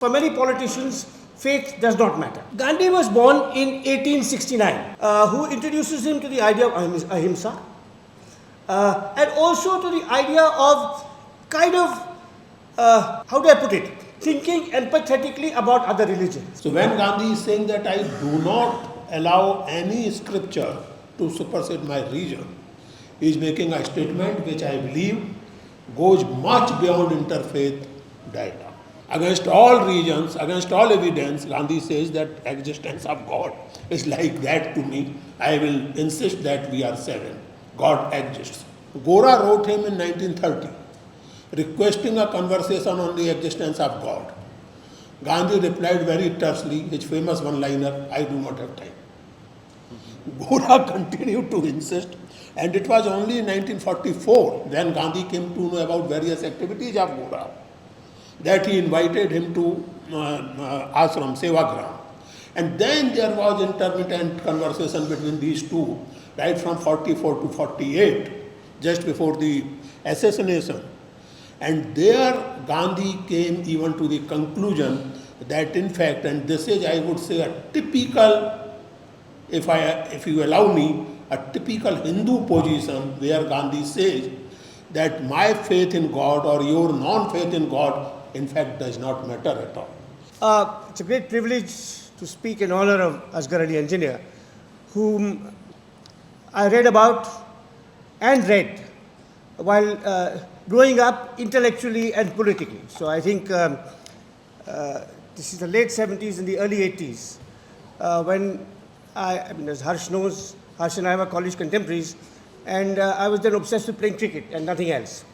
For many politicians, faith does not matter. Gandhi was born in 1869, who introduces him to the idea of ahimsa, and also to the idea of kind of, how do I put it, thinking empathetically about other religions. So when Gandhi is saying that I do not allow any scripture to supersede my religion, he is making a statement which I believe goes much beyond interfaith dialogue. Against all regions, against all evidence, Gandhi says that existence of God is like that to me. I will insist that we are seven. God exists. Gora wrote him in 1930, requesting a conversation on the existence of God. Gandhi replied very tersely, his famous one-liner, I do not have time. Gora continued to insist, and it was only in 1944 when Gandhi came to know about various activities of Gora that he invited him to ashram, Sevagram. And then there was intermittent conversation between these two, right from 44 to 48, just before the assassination. And there Gandhi came even to the conclusion that in fact, and this is I would say a typical, if you allow me, a typical Hindu position where Gandhi says that my faith in God or your non-faith in God in fact does not matter at all. It's a great privilege to speak in honor of Asghar Ali Engineer, whom I read about and read while growing up intellectually and politically. So I think this is the late 70s and the early 80s when I mean, as Harsh knows, Harsh and I were college contemporaries, and I was then obsessed with playing cricket and nothing else.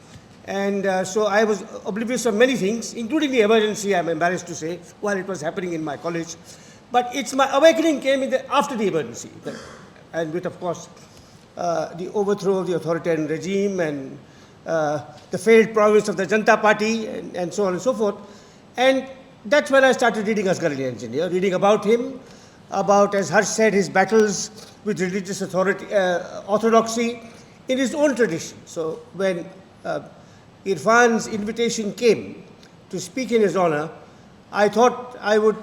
And so I was oblivious of many things, including the emergency, I'm embarrassed to say, while it was happening in my college. But it's my awakening came after the emergency, and with, of course, the overthrow of the authoritarian regime and the failed promise of the Janata Party and so on and so forth. And that's when I started reading Asghar Ali Engineer, reading about him, about, as Harsh said, his battles with religious orthodoxy in his own tradition. So when Irfan's invitation came to speak in his honor, I thought I would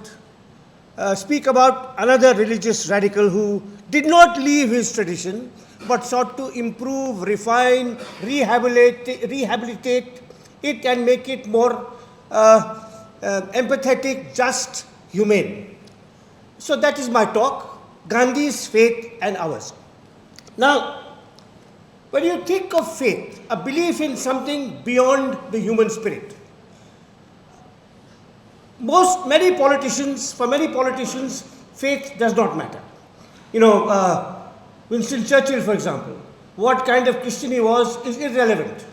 speak about another religious radical who did not leave his tradition, but sought to improve, refine, rehabilitate it and make it more empathetic, just, humane. So that is my talk, Gandhi's faith and ours. Now, when you think of faith, a belief in something beyond the human spirit, for many politicians, faith does not matter. You know, Winston Churchill, for example, what kind of Christian he was is irrelevant.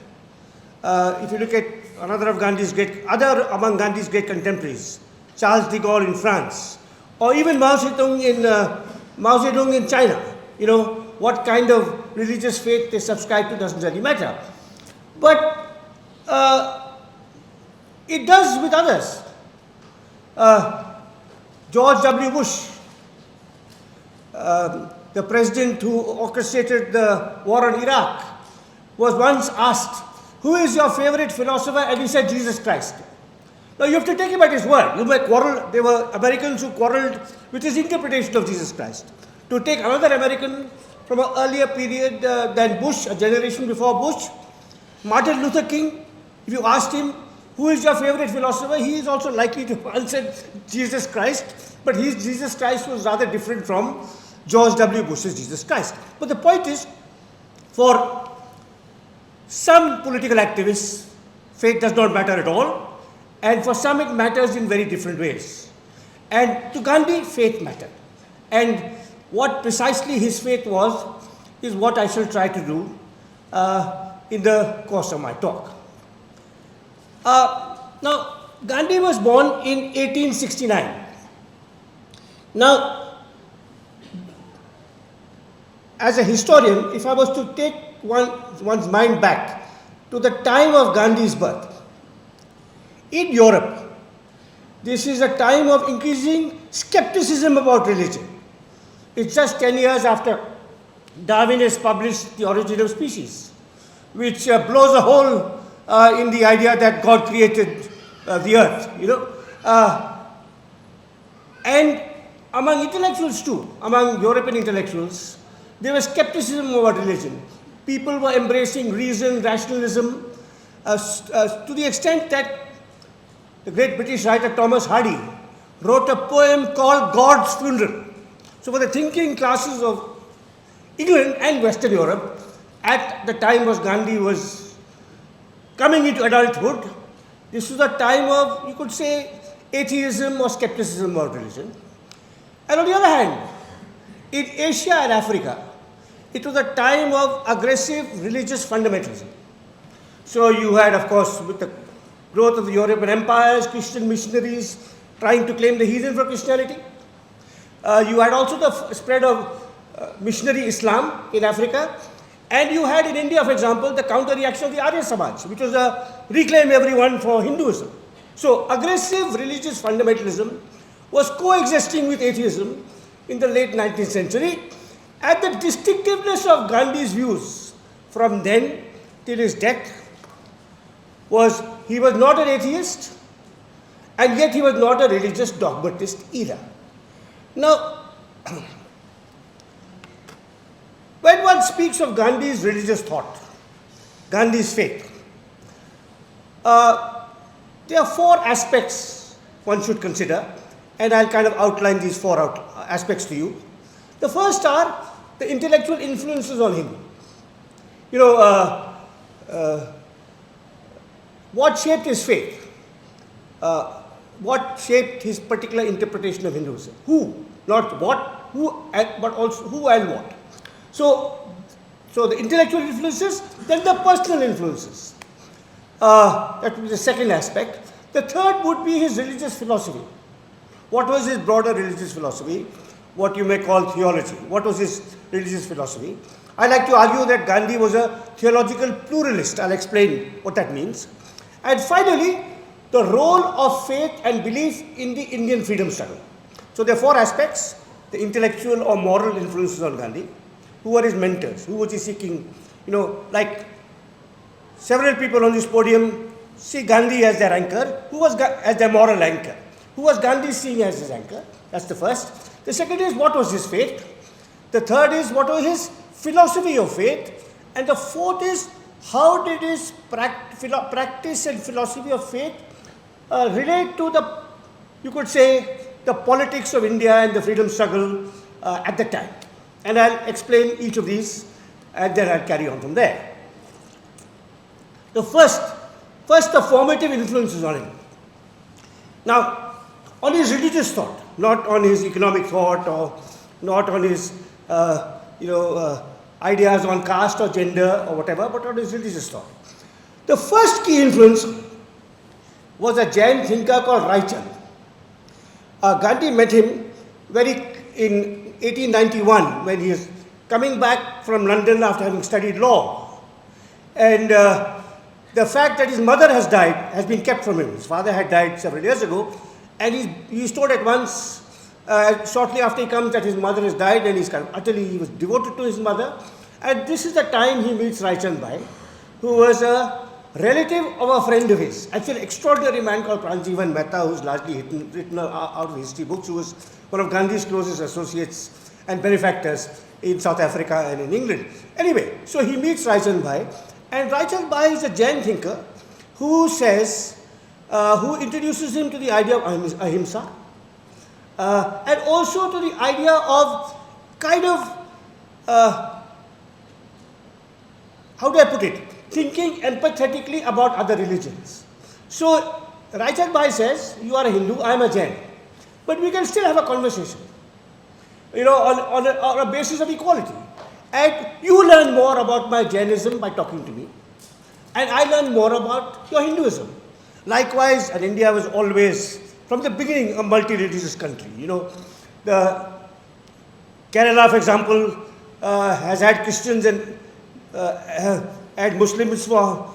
If you look at another among Gandhi's great contemporaries, Charles de Gaulle in France, or even Mao Zedong in China, you know, what kind of religious faith they subscribe to doesn't really matter. But it does with others. George W. Bush, the president who orchestrated the war on Iraq, was once asked, who is your favorite philosopher? And he said, Jesus Christ. Now you have to take him at his word. You may quarrel, there were Americans who quarreled with his interpretation of Jesus Christ. To take another American from an earlier period than Bush, a generation before Bush, Martin Luther King, if you asked him, who is your favorite philosopher, he is also likely to answer Jesus Christ, but his Jesus Christ was rather different from George W. Bush's Jesus Christ. But the point is, for some political activists, faith does not matter at all, and for some it matters in very different ways. And to Gandhi, faith mattered. And what precisely his faith was is what I shall try to do in the course of my talk. Now, Gandhi was born in 1869. Now, as a historian, if I was to take one's mind back to the time of Gandhi's birth, in Europe, this is a time of increasing skepticism about religion. It's just 10 years after Darwin has published The Origin of Species, which blows a hole in the idea that God created the earth, you know. And among intellectuals too, among European intellectuals, there was skepticism about religion. People were embracing reason, rationalism, to the extent that the great British writer Thomas Hardy wrote a poem called God's Funeral. So for the thinking classes of England and Western Europe, at the time was Gandhi was coming into adulthood, this was a time of, you could say, atheism or skepticism about religion. And on the other hand, in Asia and Africa, it was a time of aggressive religious fundamentalism. So you had, of course, with the growth of the European empires, Christian missionaries trying to claim the heathen for Christianity. You had also the spread of missionary Islam in Africa. And you had in India, for example, the counter-reaction of the Arya Samaj, which was a reclaim everyone for Hinduism. So aggressive religious fundamentalism was coexisting with atheism in the late 19th century. And the distinctiveness of Gandhi's views from then till his death was he was not an atheist, and yet he was not a religious dogmatist either. Now, when one speaks of Gandhi's religious thought, Gandhi's faith, there are four aspects one should consider, and I'll kind of outline these four aspects to you. The first are the intellectual influences on him. You know, what shaped his faith? What shaped his particular interpretation of Hinduism? Who? Not what, who, but also who and what. So the intellectual influences, then the personal influences. That would be the second aspect. The third would be his religious philosophy. What was his broader religious philosophy? What you may call theology. What was his religious philosophy? I like to argue that Gandhi was a theological pluralist. I'll explain what that means. And finally, the role of faith and belief in the Indian freedom struggle. So there are four aspects: the intellectual or moral influences on Gandhi. Who were his mentors? Who was he seeking? You know, like several people on this podium see Gandhi as their anchor. Who was as their moral anchor? Who was Gandhi seeing as his anchor? That's the first. The second is, what was his faith? The third is, what was his philosophy of faith? And the fourth is, how did his practice and philosophy of faith relate to the, you could say, the politics of India and the freedom struggle at the time? And I'll explain each of these, and then I'll carry on from there. The first, the formative influences on him. Now, on his religious thought, not on his economic thought, or not on his, ideas on caste or gender or whatever, but on his religious thought. The first key influence was a Jain thinker called Raichand. Gandhi met him in 1891 when he is coming back from London after having studied law. And the fact that his mother has died has been kept from him. His father had died several years ago, and he's told at once, shortly after he comes, that his mother has died, and he was devoted to his mother. And this is the time he meets Raichand Bhai, who was a relative of a friend of his, actually an extraordinary man called Pranjivan Mehta, who's largely written out of history books, who was one of Gandhi's closest associates and benefactors in South Africa and in England. Anyway, so he meets Raichand Bhai, and Raichand Bhai is a Jain thinker who introduces him to the idea of ahimsa, and also to the idea of kind of, how do I put it, thinking empathetically about other religions. So Raichand Bhai says, you are a Hindu, I am a Jain, but we can still have a conversation, on a basis of equality. And you learn more about my Jainism by talking to me, and I learn more about your Hinduism. Likewise, and India was always, from the beginning, a multi-religious country. The Kerala, for example, has had Christians and had Muslims for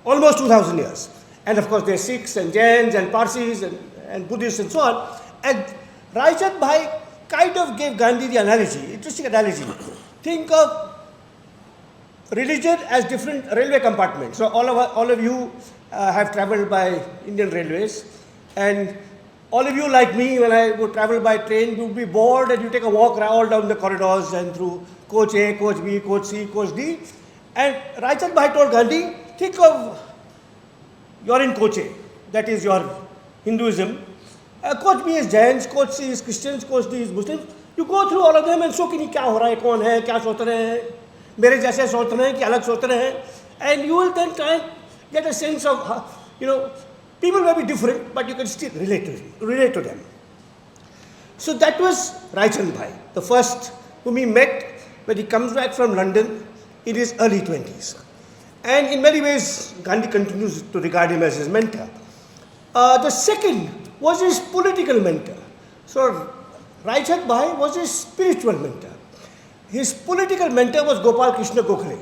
almost 2,000 years. And of course, there are Sikhs and Jains and Parsis and Buddhists and so on. And Raichand Bhai kind of gave Gandhi the analogy, interesting analogy. Think of religion as different railway compartments. So all of you have travelled by Indian railways. And all of you like me, when I would travel by train, you would be bored and you take a walk all down the corridors and through coach A, coach B, coach C, coach D. And Ramachandra Bhai told Gandhi, think of, you're in coach A, that is your Hinduism. Coach B is Jains, coach C is Christians, coach D is Muslims. You go through all of them and so कि नहीं क्या हो रहा है, कौन है, क्या सोच रहे हैं, मेरे जैसे सोच रहे हैं कि अलग सोच रहे हैं. And you will then try and get a sense of, people may be different, but you can still relate to them. So that was Ramachandra Bhai, the first whom he met when he comes back from London in his early 20s. And in many ways, Gandhi continues to regard him as his mentor. The second was his political mentor. So Ramachandra Bhai was his spiritual mentor. His political mentor was Gopal Krishna Gokhale,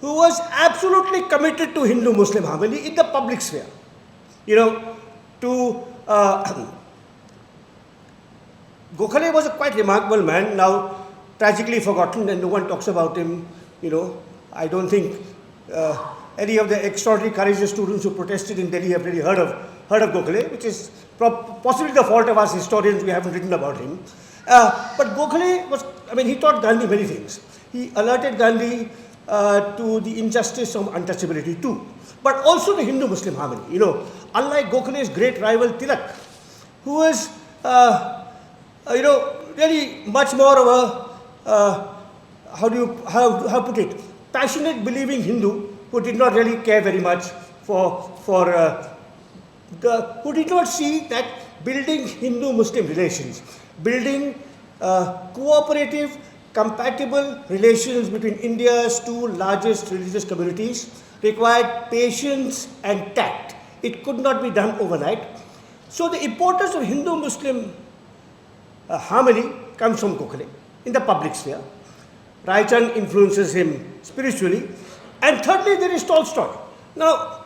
who was absolutely committed to Hindu-Muslim harmony in the public sphere. Gokhale was a quite remarkable man, now tragically forgotten and no one talks about him. I don't think any of the extraordinary courageous students who protested in Delhi have really heard of Gokhale, which is possibly the fault of us historians, we haven't written about him. But Gokhale he taught Gandhi many things. He alerted Gandhi to the injustice of untouchability too, but also the Hindu-Muslim harmony. Unlike Gokhale's great rival Tilak, who was, really much more of a, how put it, passionate believing Hindu who did not really care very much who did not see that building Hindu-Muslim relations, building cooperative, compatible relations between India's two largest religious communities required patience and tact. It could not be done overnight. So the importance of Hindu-Muslim harmony comes from Gokhale in the public sphere. Ramachandra influences him spiritually. And thirdly, there is Tolstoy. Now,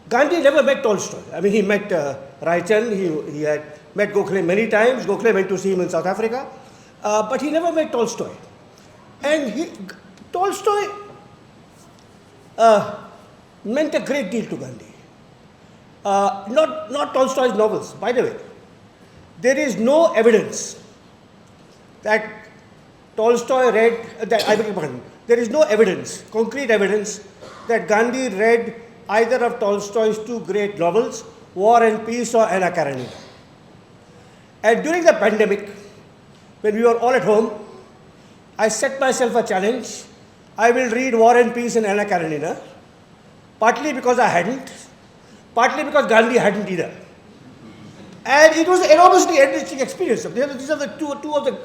Gandhi never met Tolstoy. He met Ramachandra, he had met Gokhale many times. Gokhale went to see him in South Africa. But he never met Tolstoy. And Tolstoy meant a great deal to Gandhi. Not Tolstoy's novels, by the way. There is no evidence that Tolstoy read, there is no evidence, concrete evidence, that Gandhi read either of Tolstoy's two great novels, War and Peace or Anna Karenina. And during the pandemic, when we were all at home, I set myself a challenge. I will read War and Peace and Anna Karenina, partly because I hadn't, partly because Gandhi hadn't either. And it was an enormously enriching experience. These are the two of the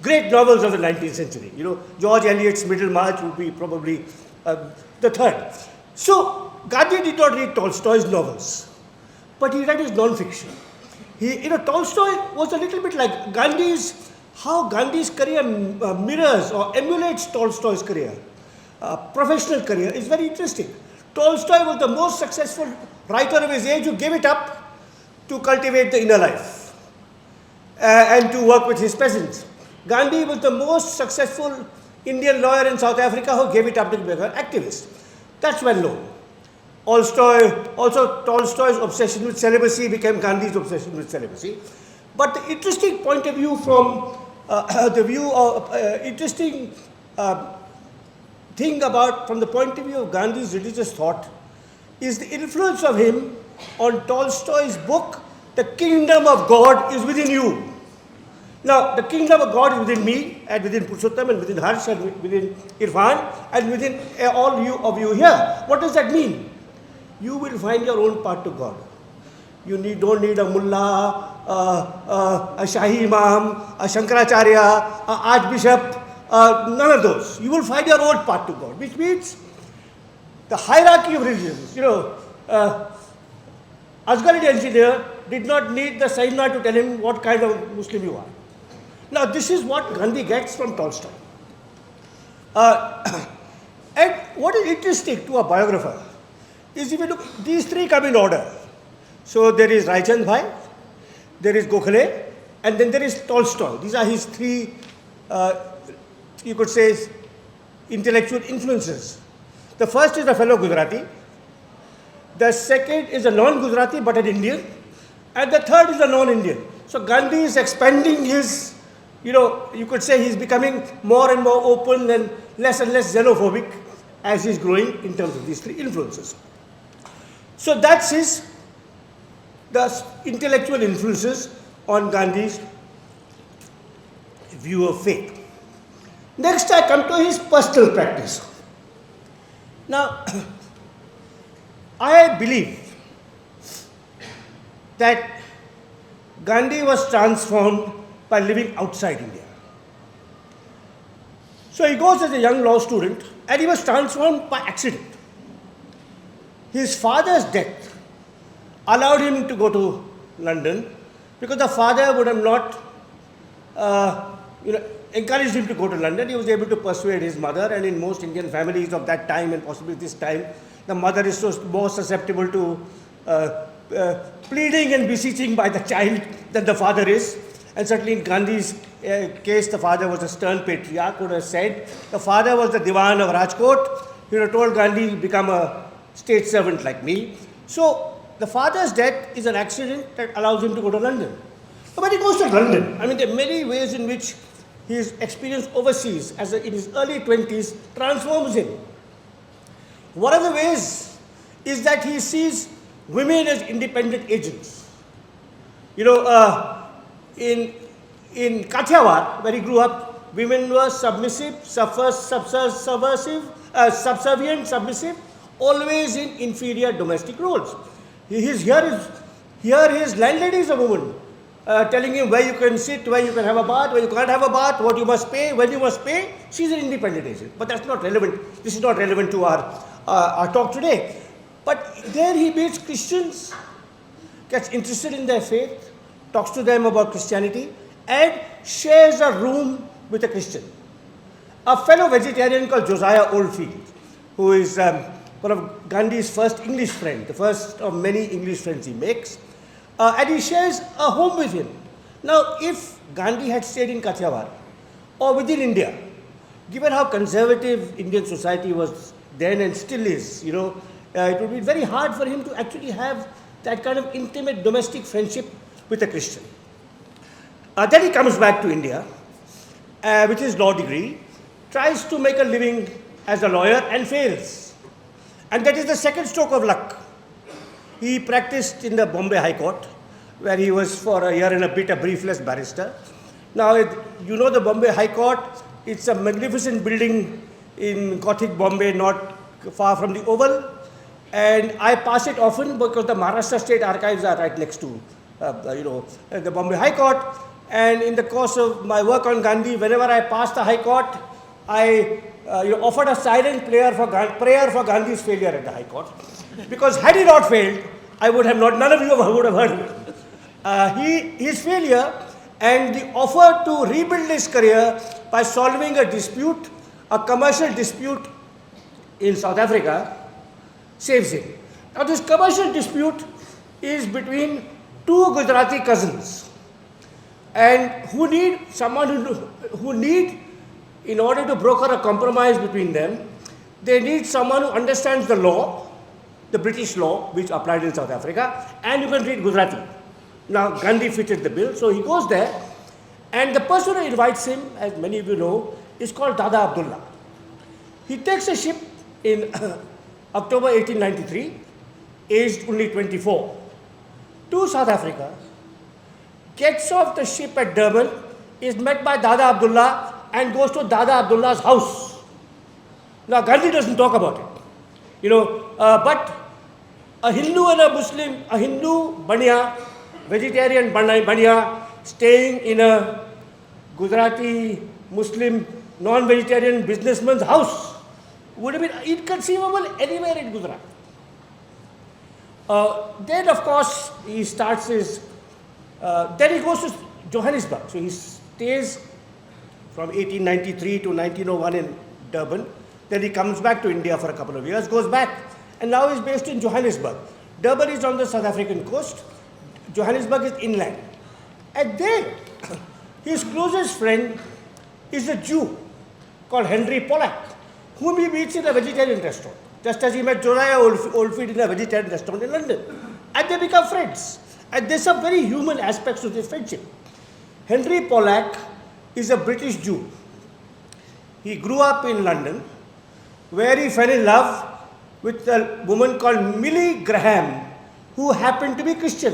great novels of the 19th century. George Eliot's Middlemarch would be probably the third. So Gandhi did not read Tolstoy's novels, but he read his non-fiction. Tolstoy was a little bit like how Gandhi's career mirrors or emulates Tolstoy's career. Professional career is very interesting. Tolstoy was the most successful writer of his age who gave it up to cultivate the inner life and to work with his peasants. Gandhi was the most successful Indian lawyer in South Africa who gave it up to be an activist. That's well known. Also Tolstoy's obsession with celibacy became Gandhi's obsession with celibacy. But the interesting point of view from from the point of view of Gandhi's religious thought is the influence of him on Tolstoy's book, The Kingdom of God is Within You. Now, the kingdom of God is within me, and within Purushottam, and within Harsh, and within Irfan, and within all of you here. What does that mean? You will find your own path to God. You don't need a mullah, a Shahi Imam, a Shankaracharya, a Archbishop, none of those. You will find your own path to God, which means the hierarchy of religions. Asghar Ali Engineer did not need the Sayyidina to tell him what kind of Muslim you are. Now, this is what Gandhi gets from Tolstoy. And what is interesting to a biographer is if you look, these three come in order. So there is Ramachandra Bhai, there is Gokhale, and then there is Tolstoy. These are his three, you could say, intellectual influences. The first is the fellow Gujarati. The second is a non-Gujarati but an Indian. And the third is a non-Indian. So Gandhi is expanding his, you could say he's becoming more and more open and less xenophobic as he's growing in terms of these three influences. So that's the intellectual influences on Gandhi's view of faith. Next, I come to his personal practice. Now, I believe that Gandhi was transformed by living outside India. So he goes as a young law student and he was transformed by accident. His father's death allowed him to go to London because the father would have not encouraged him to go to London. He was able to persuade his mother, and in most Indian families of that time and possibly this time, the mother is more susceptible to pleading and beseeching by the child than the father is. And certainly in Gandhi's case, the father was a stern patriarch who would have said, the father was the Diwan of Rajkot. He would have told Gandhi, become a state servant like me. So the father's death is an accident that allows him to go to London. But when he goes to London, there are many ways in which his experience overseas in his early 20s transforms him. One of the ways is that he sees women as independent agents. In Kathiawar, where he grew up, women were submissive, subservient, submissive, always in inferior domestic roles. Here his landlady is a woman, telling him where you can sit, where you can have a bath, where you can't have a bath, what you must pay, when you must pay. She's an independent agent. But that's not relevant. This is not relevant to our talk today. But there he meets Christians, gets interested in their faith, talks to them about Christianity, and shares a room with a Christian. A fellow vegetarian called Josiah Oldfield, who is one of Gandhi's first English friend, the first of many English friends he makes, and he shares a home with him. Now, if Gandhi had stayed in Kathiawar or within India, given how conservative Indian society was then and still is, it would be very hard for him to actually have that kind of intimate domestic friendship with a Christian. Then he comes back to India with his law degree, tries to make a living as a lawyer and fails. And that is the second stroke of luck. He practiced in the Bombay High Court, where he was for a year and a bit a briefless barrister. Now, the Bombay High Court, it's a magnificent building in Gothic Bombay, not far from the Oval. And I pass it often because the Maharashtra State Archives are right next to, the Bombay High Court. And in the course of my work on Gandhi, whenever I pass the High Court, I offered a silent prayer for Gandhi's failure at the High Court. Because had he not failed, none of you would have heard of it. His failure and the offer to rebuild his career by solving a commercial dispute in South Africa, saves him. Now, this commercial dispute is between two Gujarati cousins, and who need, in order to broker a compromise between them, they need someone who understands the law, the British law, which applied in South Africa, and you can read Gujarati. Now, Gandhi fitted the bill, so he goes there, and the person who invites him, as many of you know, is called Dada Abdullah. He takes a ship in October 1893, aged only 24, to South Africa, gets off the ship at Durban, is met by Dada Abdullah, and goes to Dada Abdullah's house. Now, Gandhi doesn't talk about it, but a Hindu and a Muslim, a Hindu Baniya, vegetarian Baniya, staying in a Gujarati Muslim non-vegetarian businessman's house would have been inconceivable anywhere in Gujarat. Then, of course, he starts then he goes to Johannesburg. So he stays from 1893 to 1901 in Durban. Then he comes back to India for a couple of years, goes back, and now he's based in Johannesburg. Durban is on the South African coast. Johannesburg is inland. And there, his closest friend is a Jew called Henry Pollack, whom he meets in a vegetarian restaurant. just as he met Josiah Oldfield in a vegetarian restaurant in London. And they become friends. And there's some very human aspects to this friendship. Henry Pollack is a British Jew. He grew up in London, where he fell in love with a woman called Millie Graham, who happened to be Christian.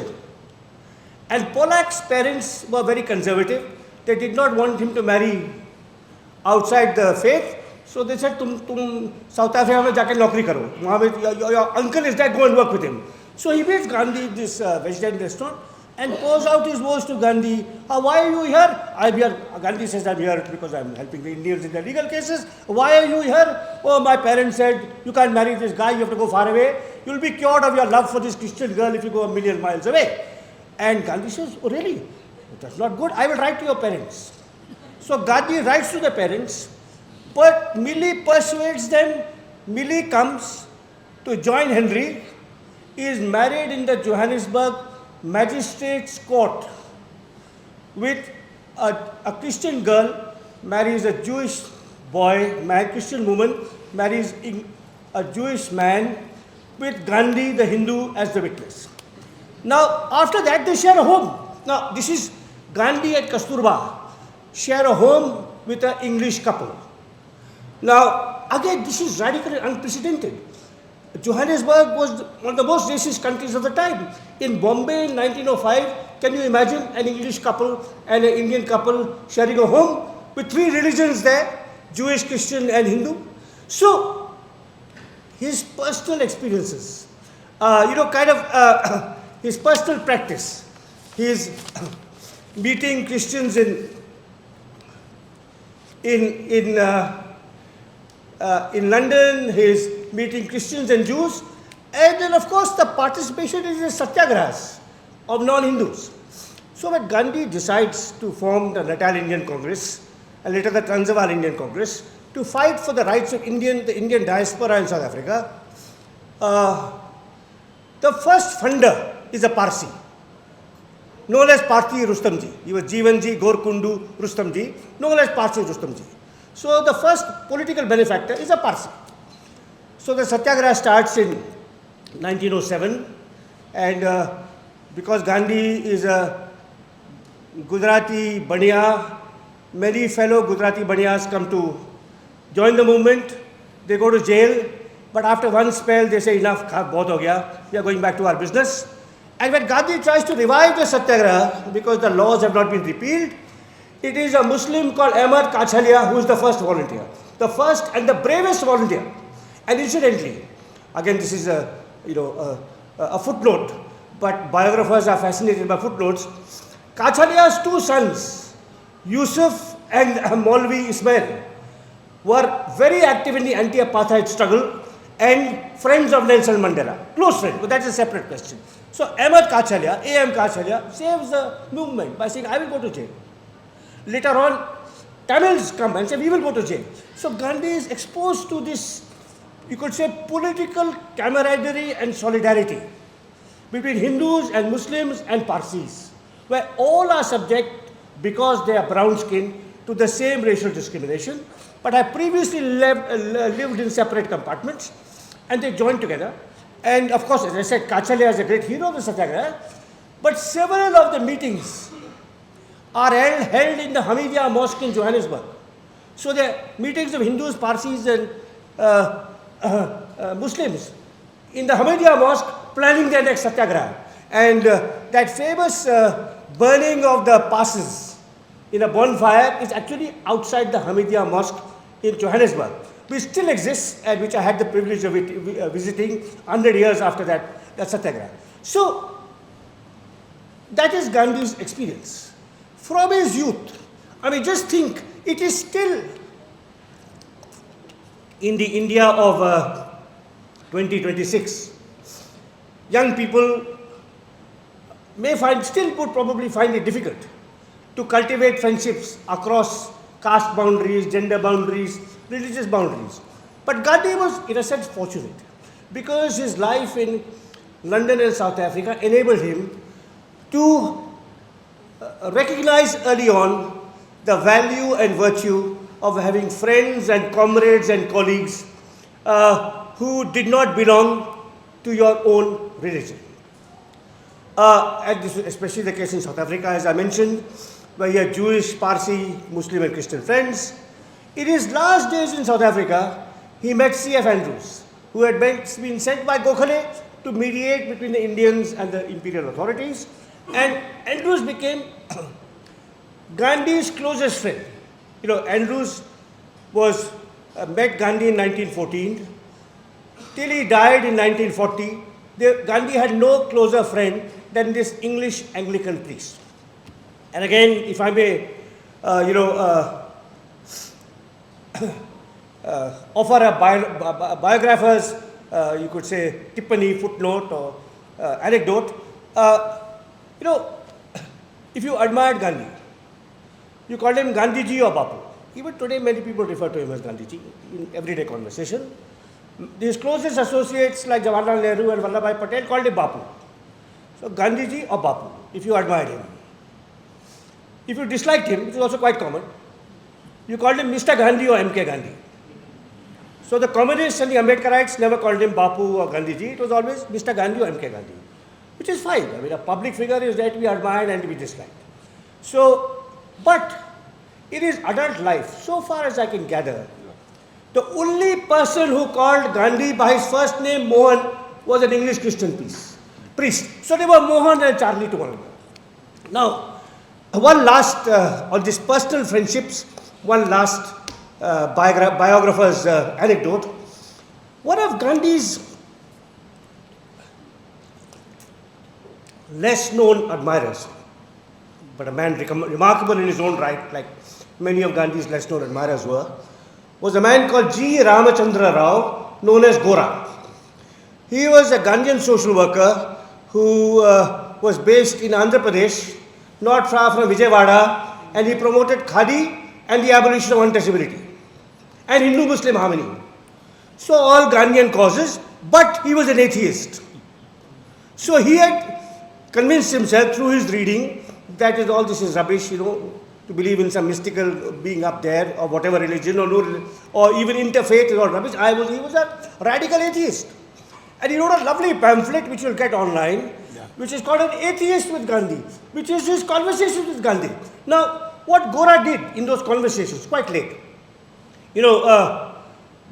And Pollack's parents were very conservative. They did not want him to marry outside the faith. So they said, tum South Africa mein jaake naukri karo. Your uncle is there, go and work with him. So he meets Gandhi in this vegetarian restaurant and pours out his woes to Gandhi. Why are you here? I'm here. Gandhi says, I'm here because I'm helping the Indians in their legal cases. Why are you here? Oh, my parents said, you can't marry this guy, you have to go far away. You'll be cured of your love for this Christian girl if you go a million miles away. And Gandhi says, oh really? That's not good. I will write to your parents. So Gandhi writes to the parents, but Millie persuades them. Millie comes to join Henry. He is married in the Johannesburg magistrate's court with a Christian girl, marries a Jewish boy, Christian woman, marries a Jewish man with Gandhi, the Hindu, as the witness. Now, after that, they share a home. Now, this is Gandhi and Kasturba share a home with an English couple. Now, again, this is radically unprecedented. Johannesburg was one of the most racist countries of the time. In Bombay in 1905, can you imagine an English couple and an Indian couple sharing a home with three religions there, Jewish, Christian and Hindu? So, his personal experiences, his personal practice, his meeting Christians in London, his meeting Christians and Jews, and then of course the participation in the satyagrahas of non-Hindus. So when Gandhi decides to form the Natal Indian Congress and later the Transvaal Indian Congress to fight for the rights of the Indian diaspora in South Africa, the first funder is a Parsi, known as Parsi Rustamji. He was Jivanji Gorkundu Rustamji, known as Parsi Rustamji. So the first political benefactor is a Parsi. So the satyagraha starts in 1907, and because Gandhi is a Gujarati Baniya, many fellow Gujarati Baniyas come to join the movement. They go to jail, but after one spell they say enough, bahut ho gaya, we are going back to our business. And when Gandhi tries to revive the satyagraha, because the laws have not been repealed, it is a Muslim called Ahmad Kachalia who is the first volunteer, the first and the bravest volunteer. And incidentally, again this is a footnote, but biographers are fascinated by footnotes. Kachalia's two sons, Yusuf and Maulvi Ismail, were very active in the anti-apartheid struggle and friends of Nelson Mandela, close friends, but that's a separate question. So Ahmad Kachalia, A.M. Kachalia, saves the movement by saying, I will go to jail. Later on, Tamils come and say, we will go to jail. So Gandhi is exposed to this, you could say, political camaraderie and solidarity between Hindus and Muslims and Parsis, where all are subject, because they are brown skinned, to the same racial discrimination, but have previously lived in separate compartments, and they joined together. And of course, as I said, Kachalia is a great hero of the satyagraha, but several of the meetings are held in the Hamidiya Mosque in Johannesburg. So the meetings of Hindus, Parsis and Muslims in the Hamidiya Mosque planning their next satyagraha. And that famous burning of the passes in a bonfire is actually outside the Hamidiya Mosque in Johannesburg, which still exists and which I had the privilege of visiting 100 years after that satyagraha. So that is Gandhi's experience. From his youth, I mean, just think, it is still in the India of 2026. Young people would probably find it difficult to cultivate friendships across caste boundaries, gender boundaries, religious boundaries. But Gandhi was, in a sense, fortunate because his life in London and South Africa enabled him to recognize early on the value and virtue of having friends and comrades and colleagues who did not belong to your own religion. And this is especially the case in South Africa, as I mentioned, where you have Jewish, Parsi, Muslim and Christian friends. In his last days in South Africa, he met C.F. Andrews, who had been sent by Gokhale to mediate between the Indians and the imperial authorities. And Andrews became Gandhi's closest friend. You know, Andrews was met Gandhi in 1914. Till he died in 1940, Gandhi had no closer friend than this English Anglican priest. And again, if I may, offer a biographer's, you could say, tippani, footnote or anecdote. If you admired Gandhi, you called him Gandhiji or Bapu. Even today, many people refer to him as Gandhiji in everyday conversation. His closest associates like Jawaharlal Nehru and Vallabhbhai Patel called him Bapu. So Gandhiji or Bapu, if you admired him. If you disliked him, which is also quite common, you called him Mr. Gandhi or MK Gandhi. So the communists and the Ambedkarites never called him Bapu or Gandhiji. It was always Mr. Gandhi or MK Gandhi, which is fine. I mean, a public figure is there to be admired and to be disliked. So, but in his adult life, so far as I can gather, the only person who called Gandhi by his first name, Mohan, was an English Christian priest. So they were Mohan and Charlie to one another. Now, one last, on these personal friendships, one last biographer's anecdote. One of Gandhi's less known admirers, but a man remarkable in his own right, like many of Gandhi's less known admirers were, was a man called G. Ramachandra Rao, known as Gora. He was a Gandhian social worker who was based in Andhra Pradesh, not far from Vijayawada, and he promoted Khadi and the abolition of untouchability and Hindu-Muslim harmony. So all Gandhian causes, but he was an atheist. So he had convinced himself through his reading that all this is rubbish, to believe in some mystical being up there or whatever religion or even interfaith is all rubbish. He was a radical atheist. And he wrote a lovely pamphlet which you'll get online, which is called An Atheist with Gandhi, which is his conversations with Gandhi. Now, what Gora did in those conversations, quite late.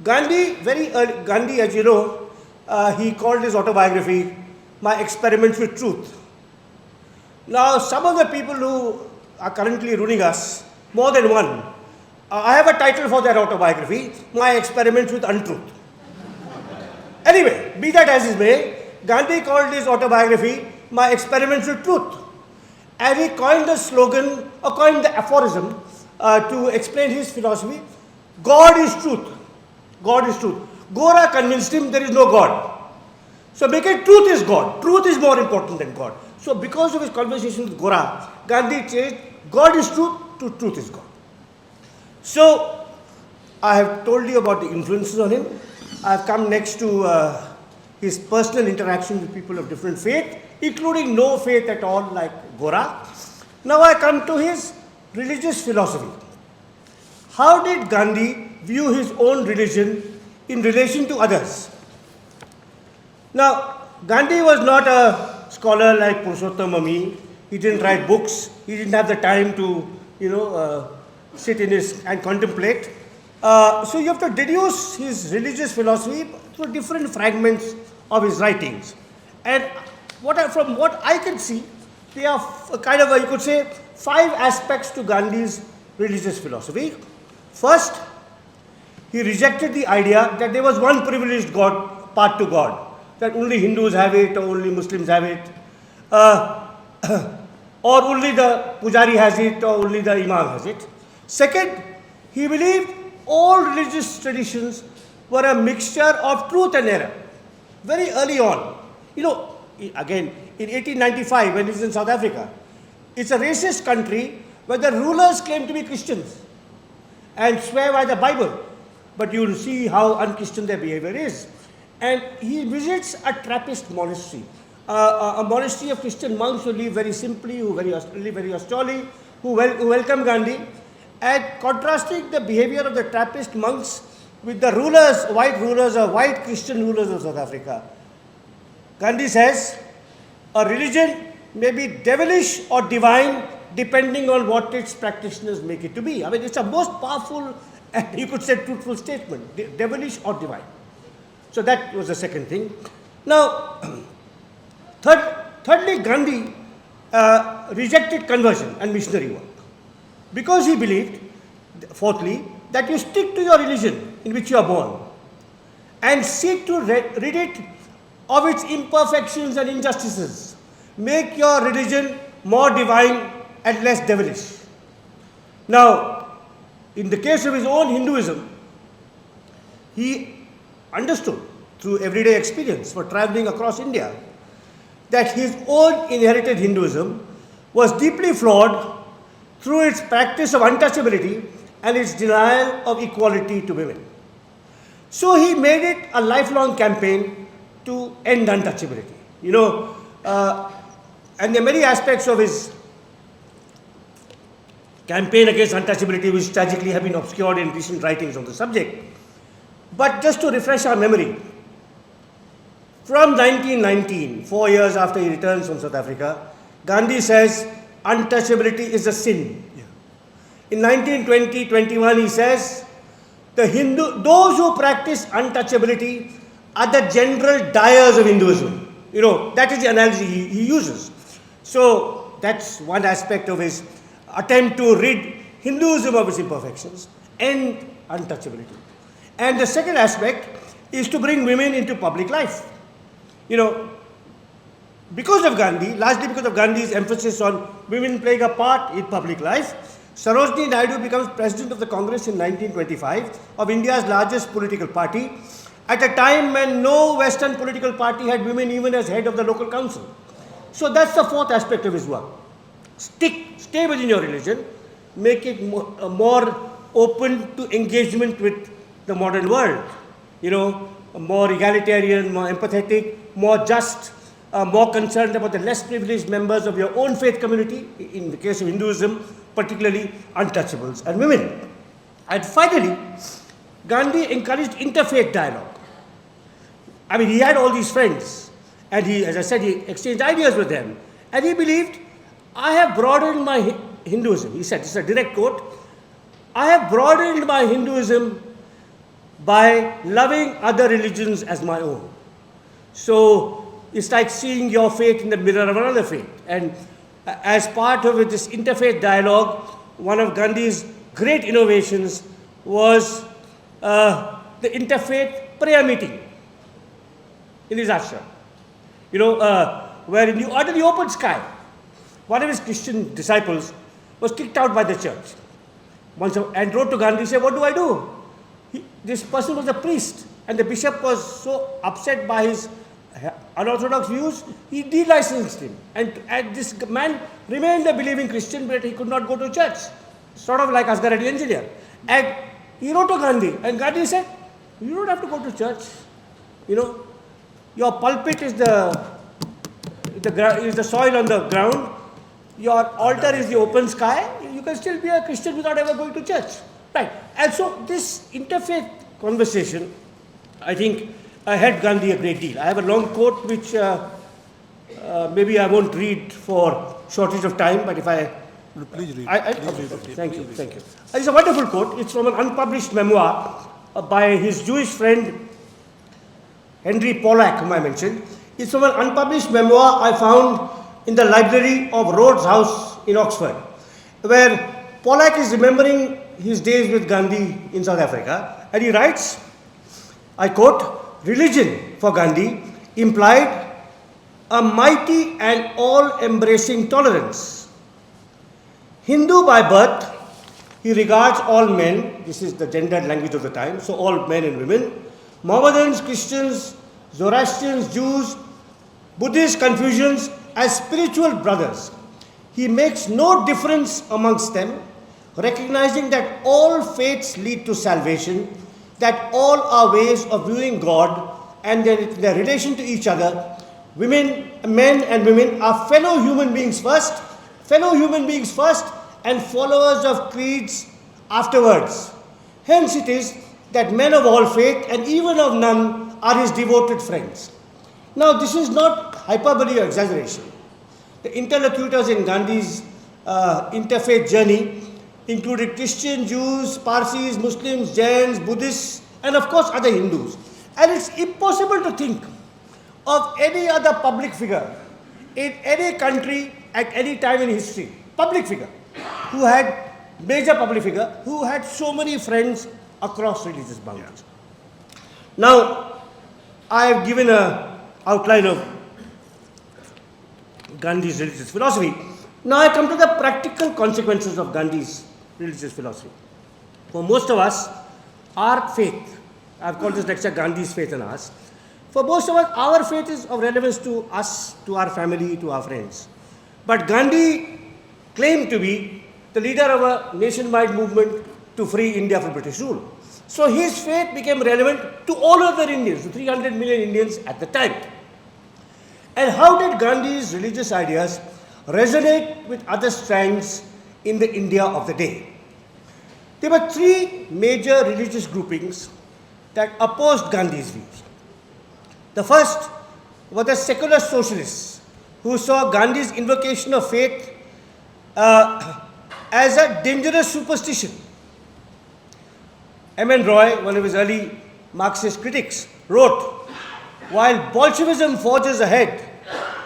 Gandhi, very early, Gandhi, as you know, he called his autobiography, My Experiments with Truth. Now, some of the people who are currently ruling us, more than one, I have a title for their autobiography, My Experiments with Untruth. Anyway, be that as it may, Gandhi called his autobiography, My Experiments with Truth. And he coined the slogan, or coined the aphorism, to explain his philosophy, God is truth. God is truth. Gora convinced him there is no God. So make it truth is God. Truth is more important than God. So because of his conversation with Gora, Gandhi changed God is truth to truth is God. So I have told you about the influences on him. I have come next to his personal interaction with people of different faith, including no faith at all like Gora. Now I come to his religious philosophy. How did Gandhi view his own religion in relation to others? Now, Gandhi was not a scholar like Purushottam or me. He didn't write books. He didn't have the time to, sit in and contemplate. So you have to deduce his religious philosophy through different fragments of his writings. And from what I can see, there are kind of, you could say, 5 aspects to Gandhi's religious philosophy. First, he rejected the idea that there was one privileged God, part to God, that only Hindus have it or only Muslims have it, or only the Pujari has it or only the Imam has it. Second, he believed all religious traditions were a mixture of truth and error. Very early on, again, in 1895, when he was in South Africa, it's a racist country where the rulers claim to be Christians and swear by the Bible. But you will see how un-Christian their behavior is. And he visits a Trappist monastery, a monastery of Christian monks who live very simply, who live very austerely, who welcome Gandhi, and contrasting the behavior of the Trappist monks with the rulers, white Christian rulers of South Africa. Gandhi says, a religion may be devilish or divine depending on what its practitioners make it to be. I mean, it's a most powerful and you could say truthful statement, devilish or divine. So that was the second thing. Now, thirdly, Gandhi rejected conversion and missionary work because he believed, fourthly, that you stick to your religion in which you are born and seek to rid it of its imperfections and injustices. Make your religion more divine and less devilish. Now, in the case of his own Hinduism, he understood through everyday experience for traveling across India that his own inherited Hinduism was deeply flawed through its practice of untouchability and its denial of equality to women. So he made it a lifelong campaign to end untouchability. You know, and there are many aspects of his campaign against untouchability which tragically have been obscured in recent writings on the subject. But just to refresh our memory, from 1919, 4 years after he returns from South Africa, Gandhi says untouchability is a sin. In 1920-21, he says, those who practice untouchability are the general dyers of Hinduism. You know, that is the analogy he uses. So that's one aspect of his attempt to rid Hinduism of its imperfections and untouchability. And the second aspect is to bring women into public life. You know, because of Gandhi, largely because of Gandhi's emphasis on women playing a part in public life, Sarojini Naidu becomes president of the Congress in 1925 of India's largest political party at a time when no Western political party had women even as head of the local council. So that's the fourth aspect of his work. Stay within your religion, make it more open to engagement with the modern world. You know, more egalitarian, more empathetic, more just, more concerned about the less privileged members of your own faith community, in the case of Hinduism, particularly untouchables and women. And finally, Gandhi encouraged interfaith dialogue. I mean, he had all these friends, and he, as I said, he exchanged ideas with them. And he believed, I have broadened my Hinduism. He said, this is a direct quote, I have broadened my Hinduism by loving other religions as my own. So it's like seeing your faith in the mirror of another faith. And as part of this interfaith dialogue, one of Gandhi's great innovations was the interfaith prayer meeting in his ashram. You know, where under the open sky, one of his Christian disciples was kicked out by the church. And wrote to Gandhi, said, what do I do? This person was a priest, and the bishop was so upset by his unorthodox views, he delicensed him. And this man remained a believing Christian, but he could not go to church. Sort of like Asghar Ali Engineer. And he wrote to Gandhi, and Gandhi said, you don't have to go to church. You know, your pulpit is the soil on the ground. Your altar is the open sky. You can still be a Christian without ever going to church. Right. And so this interfaith conversation, I think, helped Gandhi a great deal. I have a long quote which maybe I won't read for shortage of time, but if I... Please read. Thank you. It's a wonderful quote. It's from an unpublished memoir by his Jewish friend Henry Pollack, whom I mentioned. It's from an unpublished memoir I found in the library of Rhodes House in Oxford, where Pollack is remembering his days with Gandhi in South Africa, and he writes, I quote, religion for Gandhi implied a mighty and all-embracing tolerance. Hindu by birth, he regards all men, this is the gendered language of the time, so all men and women, Mohammedans, Christians, Zoroastrians, Jews, Buddhists, Confucians, as spiritual brothers. He makes no difference amongst them, recognizing that all faiths lead to salvation, that all are ways of viewing God, and their relation to each other. Men and women are fellow human beings first, and followers of creeds afterwards. Hence it is that men of all faith and even of none are his devoted friends. Now, this is not hyperbole or exaggeration. The interlocutors in Gandhi's interfaith journey included Christian, Jews, Parsis, Muslims, Jains, Buddhists, and of course other Hindus. And it's impossible to think of any other public figure in any country at any time in history, major public figure, who had so many friends across religious boundaries. Now, I have given an outline of Gandhi's religious philosophy. Now I come to the practical consequences of Gandhi's religious philosophy. For most of us, our faith, I've called this lecture Gandhi's Faith and Ours. For most of us, our faith is of relevance to us, to our family, to our friends. But Gandhi claimed to be the leader of a nationwide movement to free India from British rule. So his faith became relevant to all other Indians, to 300 million Indians at the time. And how did Gandhi's religious ideas resonate with other strands in the India of the day? There were three major religious groupings that opposed Gandhi's views. The first were the secular socialists, who saw Gandhi's invocation of faith as a dangerous superstition. M.N. Roy, one of his early Marxist critics, wrote, "While Bolshevism forges ahead,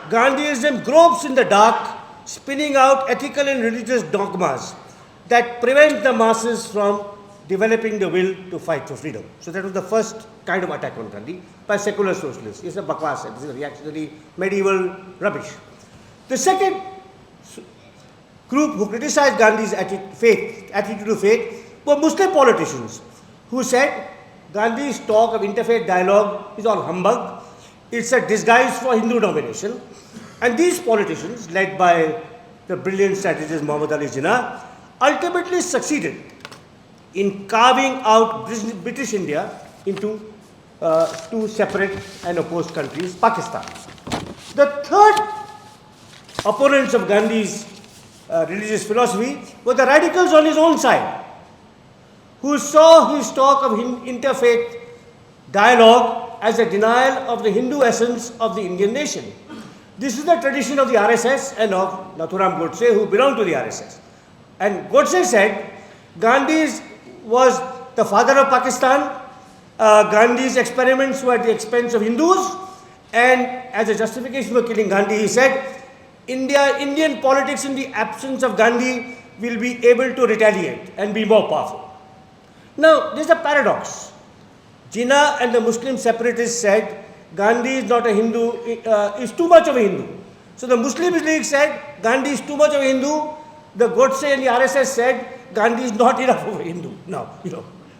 Gandhiism gropes in the dark, spinning out ethical and religious dogmas that prevent the masses from developing the will to fight for freedom." So that was the first kind of attack on Gandhi by secular socialists. It's a bakwas, this is reactionary medieval rubbish. The second group who criticized Gandhi's attitude to faith were Muslim politicians who said Gandhi's talk of interfaith dialogue is all humbug. It's a disguise for Hindu domination. And these politicians, led by the brilliant strategist Muhammad Ali Jinnah, ultimately succeeded in carving out British India into two separate and opposed countries, Pakistan. The third opponents of Gandhi's religious philosophy were the radicals on his own side, who saw his talk of interfaith dialogue as a denial of the Hindu essence of the Indian nation. This is the tradition of the RSS and of Nathuram Godse, who belonged to the RSS. And Godse said Gandhi was the father of Pakistan. Gandhi's experiments were at the expense of Hindus, and as a justification for killing Gandhi, he said, Indian politics in the absence of Gandhi will be able to retaliate and be more powerful. Now, there's a paradox. Jinnah and the Muslim separatists said Gandhi is not a Hindu, is too much of a Hindu. So the Muslim League said Gandhi is too much of a Hindu. The Godse and the RSS said Gandhi is not enough of a Hindu. Now,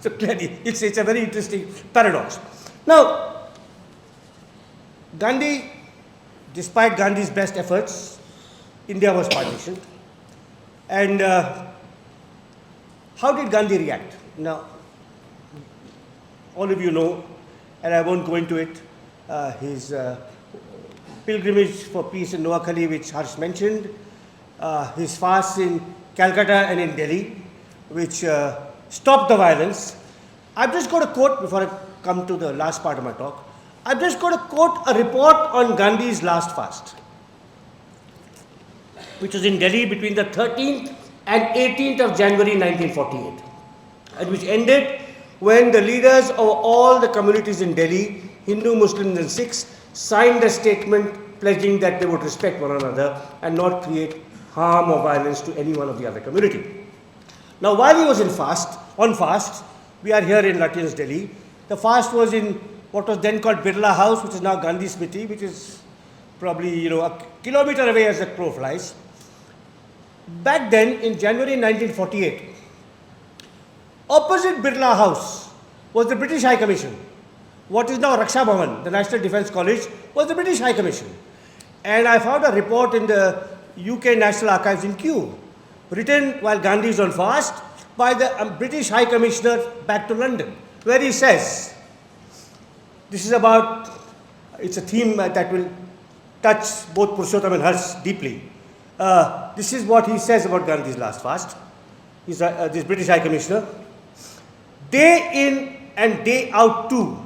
so clearly it's a very interesting paradox. Now, Gandhi, despite Gandhi's best efforts, India was partitioned. And how did Gandhi react? Now, all of you know, and I won't go into it, his pilgrimage for peace in Noakhali, which Harsh mentioned, his fasts in Calcutta and in Delhi, which stopped the violence. I've just got a quote before I come to the last part of my talk. I've just got to quote a report on Gandhi's last fast, which was in Delhi between the 13th and 18th of January 1948, and which ended when the leaders of all the communities in Delhi, Hindu, Muslims and Sikhs, signed a statement pledging that they would respect one another and not create harm or violence to any one of the other community. Now, while he was on fast, we are here in Lutyens, Delhi. The fast was in what was then called Birla House, which is now Gandhi Smriti, which is probably a kilometer away as the crow flies. Back then, in January 1948, opposite Birla House was the British High Commission. What is now Raksha Bhavan, the National Defence College, was the British High Commission. And I found a report in the UK National Archives in Kew, written while Gandhi is on fast, by the British High Commissioner back to London, where he says, this is about, it's a theme that will touch both Purushottam and Harsh deeply. This is what he says about Gandhi's last fast. He's this British High Commissioner. Day in and day out too,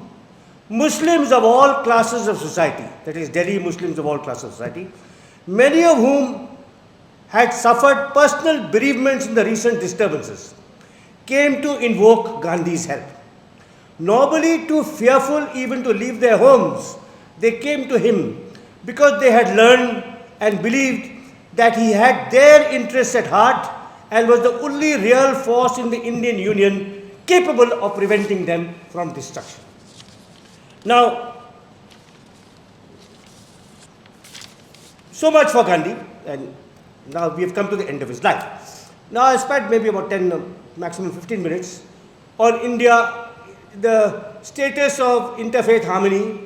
Muslims of all classes of society, that is Delhi Muslims of all classes of society, many of whom had suffered personal bereavements in the recent disturbances, came to invoke Gandhi's help. Normally too fearful even to leave their homes, they came to him because they had learned and believed that he had their interests at heart and was the only real force in the Indian Union capable of preventing them from destruction. Now, so much for Gandhi, and now we have come to the end of his life. Now I spent maybe about 10, maximum 15 minutes on India, the status of interfaith harmony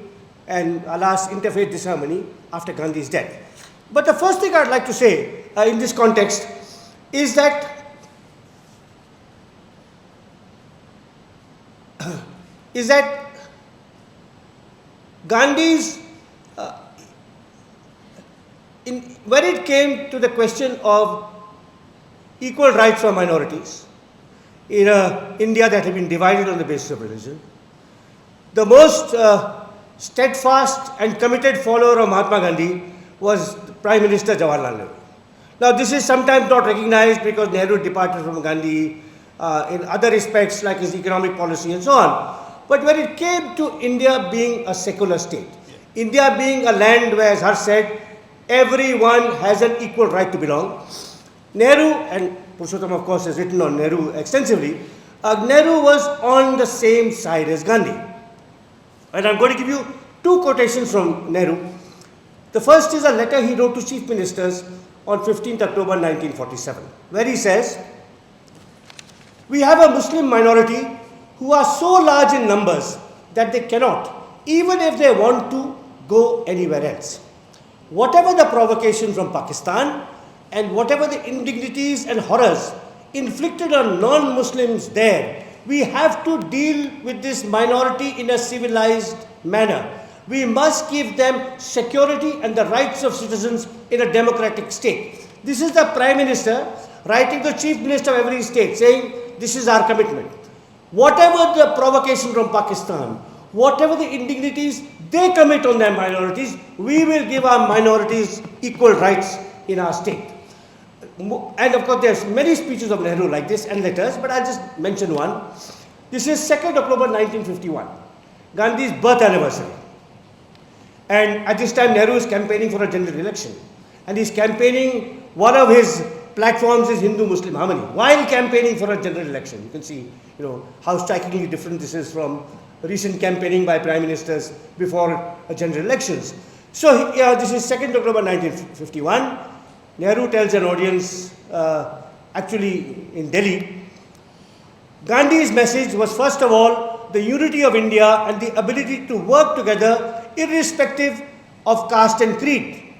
and alas interfaith disharmony after Gandhi's death. But the first thing I'd like to say in this context is that Gandhi's, when it came to the question of equal rights for minorities in India that had been divided on the basis of religion, the most steadfast and committed follower of Mahatma Gandhi was Prime Minister Jawaharlal Nehru. Now this is sometimes not recognized because Nehru departed from Gandhi in other respects like his economic policy and so on. But when it came to India being a secular state, India being a land where, as Harsh said, everyone has an equal right to belong, Nehru, and Purushottam of course has written on Nehru extensively, Nehru was on the same side as Gandhi. And I'm going to give you two quotations from Nehru. The first is a letter he wrote to chief ministers on 15th October 1947, where he says, "We have a Muslim minority who are so large in numbers that they cannot, even if they want to, go anywhere else. Whatever the provocation from Pakistan and whatever the indignities and horrors inflicted on non-Muslims there, we have to deal with this minority in a civilized manner. We must give them security and the rights of citizens in a democratic state." This is the Prime Minister writing to the Chief Minister of every state saying, this is our commitment. Whatever the provocation from Pakistan, whatever the indignities they commit on their minorities, we will give our minorities equal rights in our state. And of course, there's many speeches of Nehru like this and letters, but I'll just mention one. This is 2nd October 1951, Gandhi's birth anniversary. And at this time, Nehru is campaigning for a general election. And he's campaigning, one of his platforms is Hindu-Muslim harmony. While campaigning for a general election, you can see, how strikingly different this is from recent campaigning by prime ministers before general elections. So this is 2nd October 1951. Nehru tells an audience, actually in Delhi, Gandhi's message was first of all the unity of India and the ability to work together irrespective of caste and creed.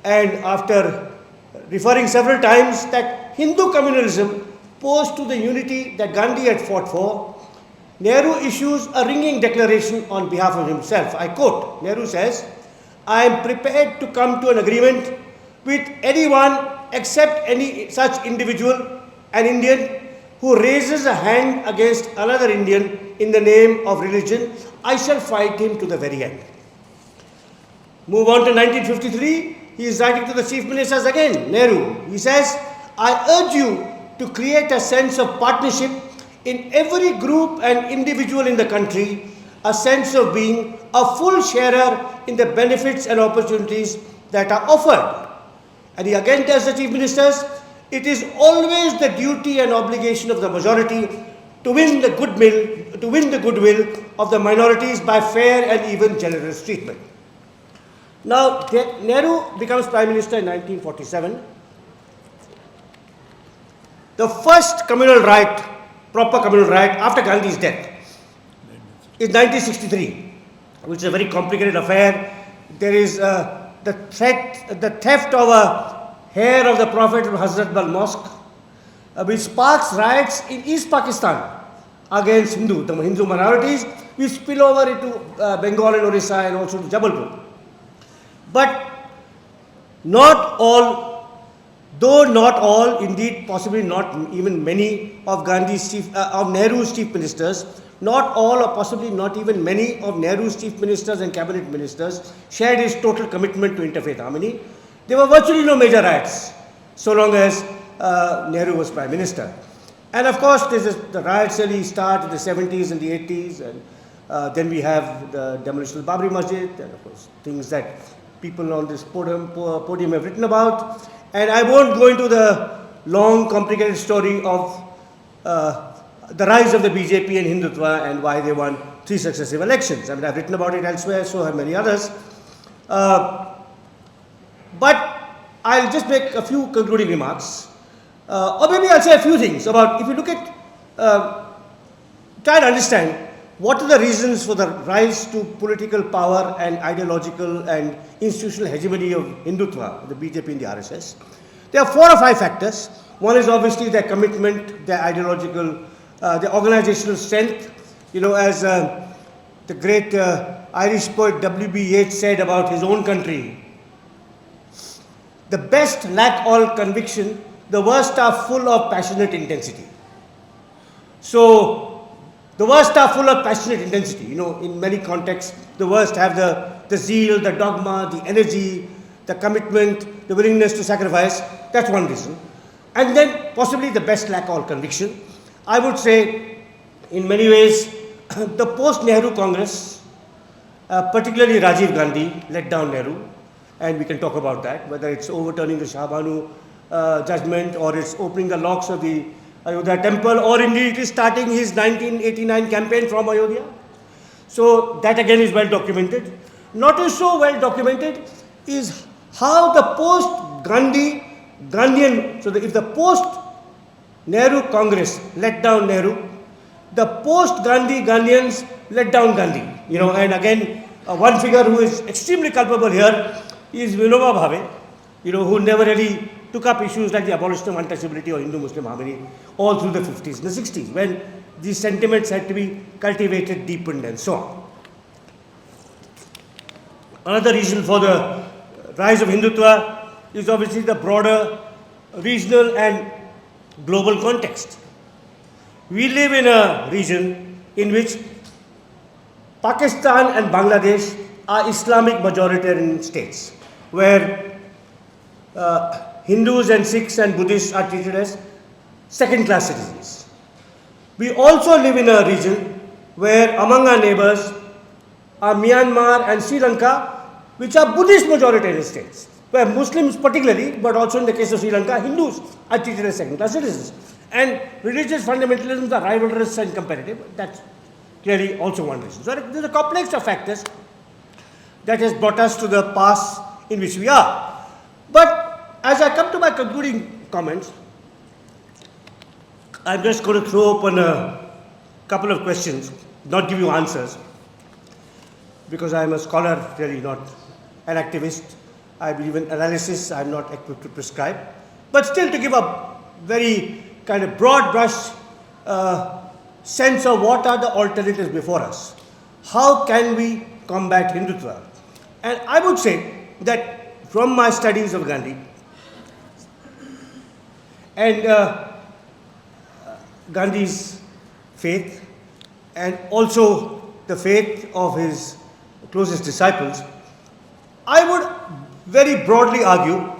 And after referring several times that Hindu communalism posed to the unity that Gandhi had fought for, Nehru issues a ringing declaration on behalf of himself. I quote, Nehru says, "I am prepared to come to an agreement with anyone except any such individual, an Indian, who raises a hand against another Indian in the name of religion. I shall fight him to the very end." Move on to 1953. He is writing to the chief ministers again, Nehru. He says, "I urge you to create a sense of partnership in every group and individual in the country, a sense of being a full sharer in the benefits and opportunities that are offered." And he again tells the chief ministers, "It is always the duty and obligation of the majority to win the goodwill of the minorities by fair and even generous treatment." Now, Nehru becomes Prime Minister in 1947. The first communal riot, proper communal riot after Gandhi's death is 1963, which is a very complicated affair. There is the theft of a hair of the Prophet from Hazrat Bal Mosque, which sparks riots in East Pakistan against the Hindu minorities, which spill over into Bengal and Orissa and also to Jabalpur. But not all though not all, indeed possibly not even many of Nehru's chief ministers, not all or possibly not even many of Nehru's chief ministers and cabinet ministers shared his total commitment to interfaith harmony. There were virtually no major riots so long as Nehru was prime minister. And of course, the riots really start in the 70s and the 80s, and then we have the demolition of Babri Masjid, and of course things that people on this podium have written about. And I won't go into the long, complicated story of the rise of the BJP and Hindutva and why they won 3 successive elections. I mean, I've written about it elsewhere, so have many others. But I'll just make a few concluding remarks. Or maybe I'll say a few things about, if you look at, try and understand what are the reasons for the rise to political power and ideological and institutional hegemony of Hindutva, the BJP and the RSS. There are 4 or 5 factors. One is obviously their commitment, their ideological, their organizational strength. You know, as the great Irish poet W.B. Yeats said about his own country, the best lack all conviction, the worst are full of passionate intensity. So, the worst are full of passionate intensity. You know, in many contexts, the worst have the zeal, the dogma, the energy, the commitment, the willingness to sacrifice. That's one reason. And then possibly the best lack all conviction. I would say, in many ways, the post-Nehru Congress, particularly Rajiv Gandhi, let down Nehru, and we can talk about that, whether it's overturning the Shah Banu judgment, or it's opening the locks of the Ayodhya temple, or indeed it is starting his 1989 campaign from Ayodhya. So that again is well documented. Not so well documented is how the Gandhian, so if the post-Nehru Congress let down Nehru, the post-Gandhians let down Gandhi. You know, and again, one figure who is extremely culpable here is Vinoba Bhave, you know, who never really took up issues like the abolition of untouchability or Hindu-Muslim harmony all through the 50s and the 60s, when these sentiments had to be cultivated, deepened, and so on. Another reason for the rise of Hindutva is obviously the broader regional and global context. We live in a region in which Pakistan and Bangladesh are Islamic majoritarian states, where Hindus and Sikhs and Buddhists are treated as second-class citizens. We also live in a region where among our neighbors are Myanmar and Sri Lanka, which are Buddhist majoritarian states, where Muslims particularly, but also in the case of Sri Lanka, Hindus are treated as second-class citizens. And religious fundamentalisms are rivalrous and competitive. That's clearly also one reason. So there's a complex of factors that has brought us to the pass in which we are. But as I come to my concluding comments, I'm just going to throw open a couple of questions, not give you answers, because I'm a scholar, really not an activist. I believe in analysis. I'm not equipped to prescribe. But still to give a very kind of broad brush sense of what are the alternatives before us. How can we combat Hindutva? And I would say that from my studies of Gandhi and Gandhi's faith, and also the faith of his closest disciples, I would very broadly argue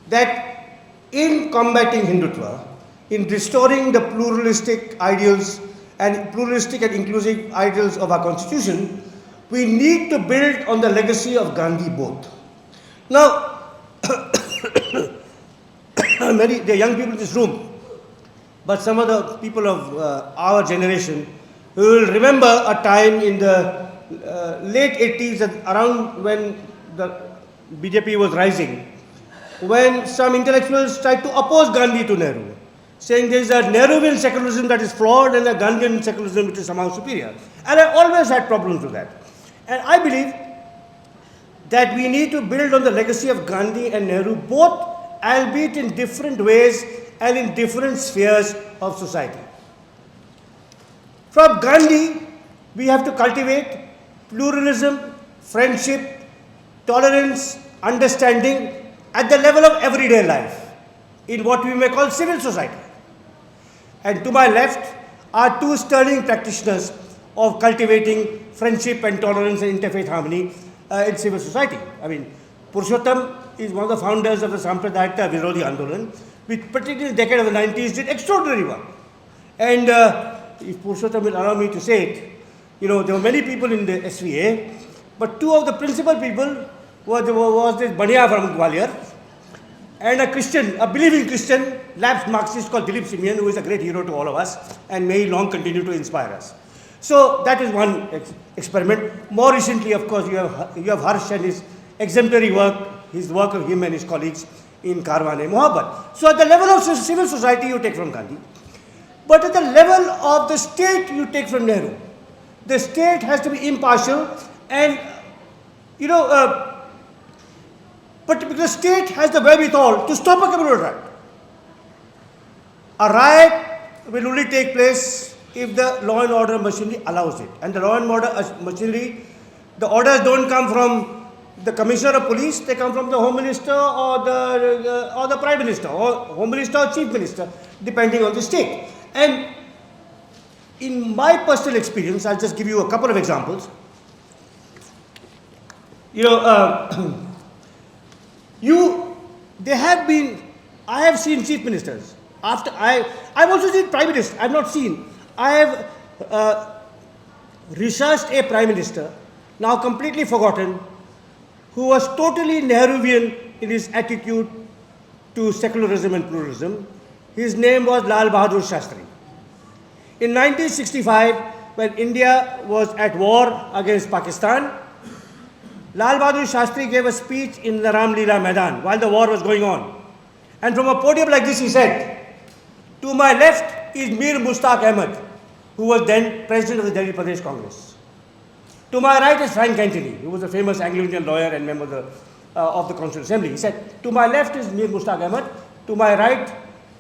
that in combating Hindutva, in restoring the pluralistic ideals and pluralistic and inclusive ideals of our constitution, we need to build on the legacy of Gandhi both. Now, there are young people in this room, but some of the people of our generation who will remember a time in the late 80s, around when the BJP was rising, when some intellectuals tried to oppose Gandhi to Nehru, saying there is a Nehruvian secularism that is flawed and a Gandhian secularism which is somehow superior. And I always had problems with that. And I believe that we need to build on the legacy of Gandhi and Nehru, both albeit in different ways and in different spheres of society. From Gandhi, we have to cultivate pluralism, friendship, tolerance, understanding at the level of everyday life. in what we may call civil society. And to my left are two sterling practitioners of cultivating friendship and tolerance and interfaith harmony in civil society. I mean, Purushottam is one of the founders of the Sampradayika Virodhi Andolan, which particularly in the decade of the 90s did extraordinary work. And if Purushottam will allow me to say it, there were many people in the SVA, but two of the principal people was this Baniya from Gwalior, and a Christian, a believing Christian, lapsed Marxist called Dilip Simian, who is a great hero to all of us, and may he long continue to inspire us. So that is one experiment. More recently, of course, you have Harsh and his exemplary work, his work of him and his colleagues in Karwan-e-Mohabbat. So at the level of civil society, you take from Gandhi. But at the level of the state, you take from Nehru. The state has to be impartial and, but because the state has the wherewithal to stop a criminal riot. A riot will only take place if the law and order machinery allows it. And the law and order machinery, the orders don't come from the commissioner of police, they come from the home minister or the prime minister or home minister or chief minister, depending on the state. And in my personal experience, I'll just give you a couple of examples. I have seen chief ministers. I've also seen prime ministers. I've not seen. I have researched a prime minister, now completely forgotten, who was totally Nehruvian in his attitude to secularism and pluralism. His name was Lal Bahadur Shastri. In 1965, when India was at war against Pakistan, Lal Bahadur Shastri gave a speech in the Ram Leela Maidan while the war was going on. And from a podium like this, he said, "To my left is Mir Mushtaq Ahmed, who was then president of the Delhi Pradesh Congress. To my right is Frank Antony, who was a famous Anglo-Indian lawyer and member of the Constituent Assembly." He said, "To my left is Mir Mushtaq Ahmed, to my right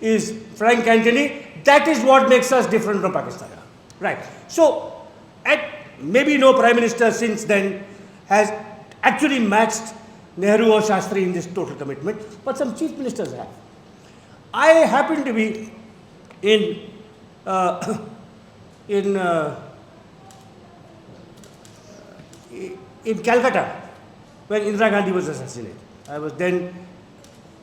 is Frank Antony. That is what makes us different from Pakistan." Right. So, maybe no prime minister since then has actually matched Nehru or Shastri in this total commitment, but some chief ministers have. I happen to be in Calcutta when Indira Gandhi was assassinated. I was then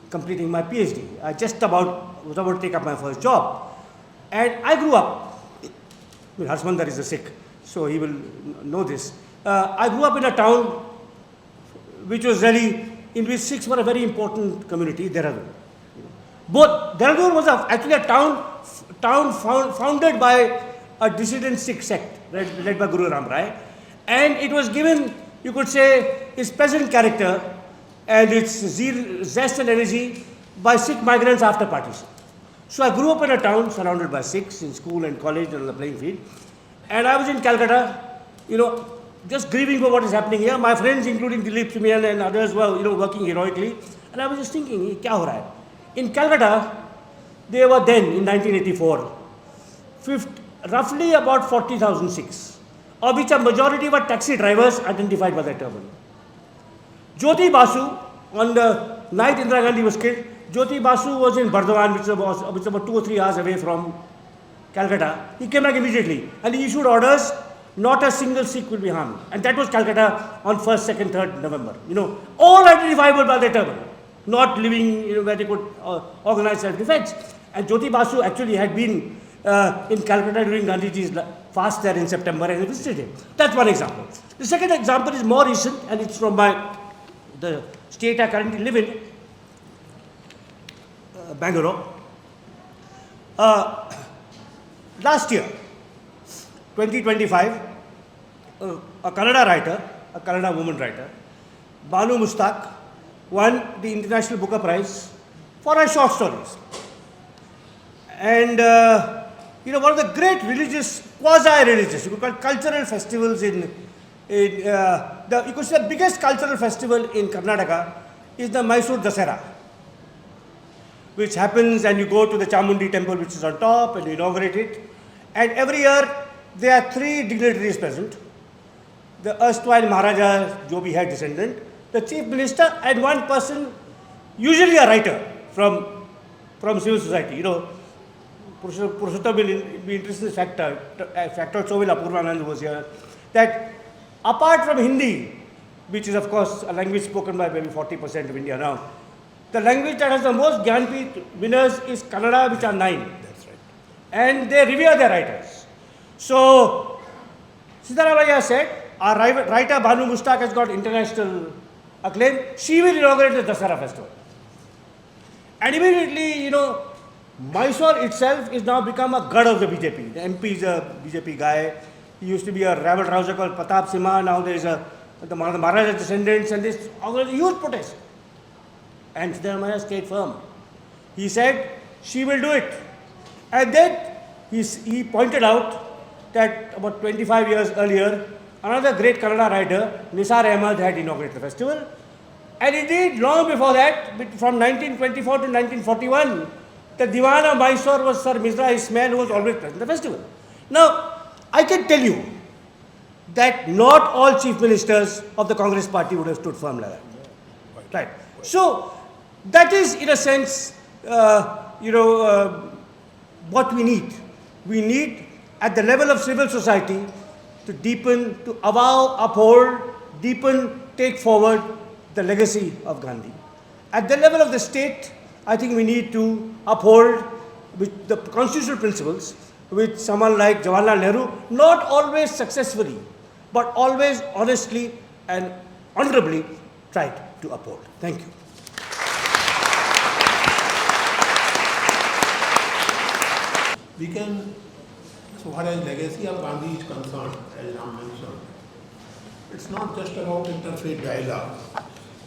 completing my PhD. I was about to take up my first job. And I grew up, Harshmandar is a Sikh, so he will know this. I grew up in a town which was really, in which Sikhs were a very important community, Dehradun. Dehradun was actually a town founded by a dissident Sikh sect led by Guru Ram Rai, and it was given, you could say, its present character and its zeal, zest and energy by Sikh migrants after partition. So I grew up in a town surrounded by Sikhs in school and college and on the playing field, and I was in Calcutta, just grieving for what is happening here. My friends, including Dilip Simian and others, were working heroically, and I was just thinking, kya ho raha hai? In Calcutta, they were then, in 1984, roughly about 40,000 Sikhs, of which a majority were taxi drivers identified by their turban. Jyoti Basu, on the night Indira Gandhi was killed, Jyoti Basu was in Bardhaman, which is about 2 or 3 hours away from Calcutta. He came back immediately and he issued orders, not a single Sikh will be harmed. And that was Calcutta on 1st, 2nd, 3rd November. All identifiable by their turban, not living where they could organize self-defense. And Jyoti Basu actually had been in Calcutta during Gandhiji's fast there in September and visited him. That's one example. The second example is more recent, and it's from the state I currently live in, Bangalore. Last year, 2025, a Kannada writer, a Kannada woman writer, Banu Mushtaq, won the International Booker Prize for her short stories. And, one of the great religious, quasi-religious, you could call cultural festivals you could say the biggest cultural festival in Karnataka is the Mysore Dasara, which happens and you go to the Chamundi temple, which is on top, and you inaugurate it. And every year, there are 3 dignitaries present. The erstwhile Maharaja, jo bhi hai descendant, the chief minister, and one person, usually a writer from from civil society. You know, Purushottam will be interested in this factor, so will Apurvanand who was here, that apart from Hindi, which is of course a language spoken by maybe 40% of India now, the language that has the most Gyanpith winners is Kannada, which are 9. That's right. And they revere their writers. So, Sitaramaiah said, our writer Banu Mushtaq has got international acclaim. She will inaugurate the Dasara festival. And immediately, you know, Mysore itself is now become a god of the BJP. The MP is a BJP guy. He used to be a rabble rouser called Pratap Simha. Now there is the Maharaja descendants, and this organized a huge protest. And Sitaramaiah stayed firm. He said, she will do it. And then he pointed out that about 25 years earlier, another great Kannada writer, Nisar Ahmed, had inaugurated the festival. And indeed, long before that, from 1924 to 1941, the Diwan of Mysore was Sir Misra Ismail, who was always present at the festival. Now, I can tell you that not all chief ministers of the Congress party would have stood firm like that. Right. So, that is, in a sense, what we need. We need, at the level of civil society, to deepen, to avow, uphold, deepen, take forward the legacy of Gandhi. At the level of the state, I think we need to uphold with the constitutional principles which someone like Jawaharlal Nehru, not always successfully, but always honestly and honorably tried to uphold. Thank you. We can, so far as legacy of Gandhi is concerned, as Ram mentioned, it's not just about interfaith dialogue.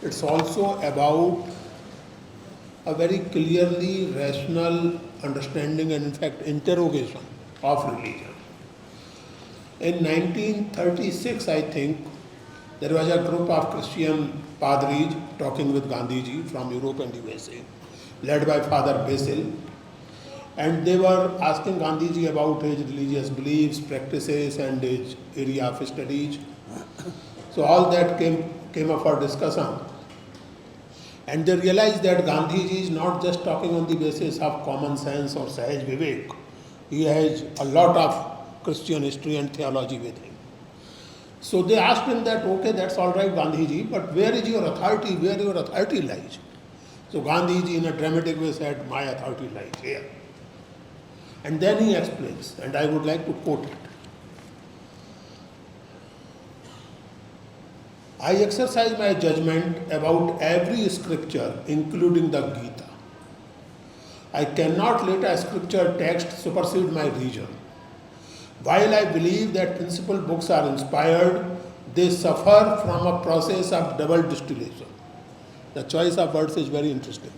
It's also about a very clearly rational understanding and in fact interrogation of religion. In 1936, I think, there was a group of Christian padris talking with Gandhiji from Europe and USA, led by Father Basil. And they were asking Gandhiji about his religious beliefs, practices, and his area of studies. So all that came up for discussion. And they realized that Gandhiji is not just talking on the basis of common sense or Sahaj Vivek. He has a lot of Christian history and theology with him. So they asked him that, okay, that's all right, Gandhiji, but where is your authority? Where your authority lies? So Gandhiji in a dramatic way said, my authority lies here. And then he explains, and I would like to quote it. I exercise my judgment about every scripture, including the Gita. I cannot let a scripture text supersede my reason. While I believe that principal books are inspired, they suffer from a process of double distillation. The choice of words is very interesting.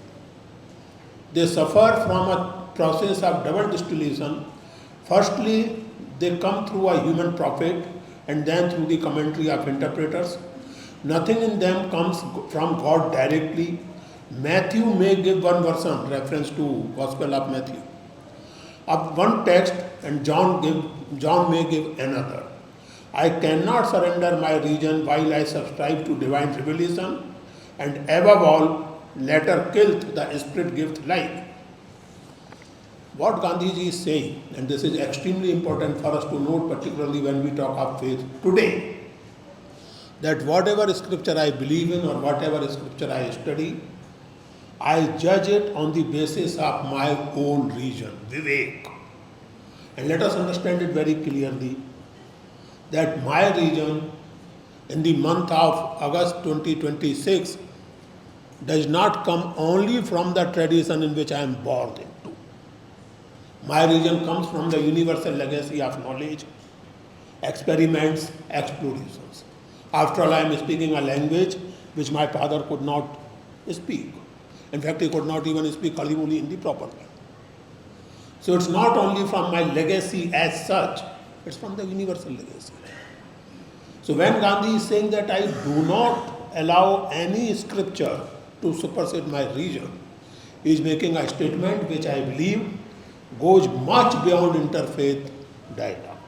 They suffer from a process of double distillation. Firstly, they come through a human prophet and then through the commentary of interpreters. Nothing in them comes from God directly. Matthew may give one version, reference to Gospel of Matthew, of one text, and John may give another. I cannot surrender my reason while I subscribe to divine revelation, and above all, latter killed the spirit gift like. What Gandhiji is saying, and this is extremely important for us to note, particularly when we talk of faith today, that whatever scripture I believe in or whatever scripture I study, I judge it on the basis of my own reason, Vivek. And let us understand it very clearly, that my reason in the month of August 2026 does not come only from the tradition in which I am born into. My reason comes from the universal legacy of knowledge, experiments, explorations. After all, I am speaking a language which my father could not speak. In fact, he could not even speak Kalimuli in the proper way. So it's not only from my legacy as such, it's from the universal legacy. So when Gandhi is saying that I do not allow any scripture to supersede my reason, he is making a statement which I believe goes much beyond interfaith dialogue.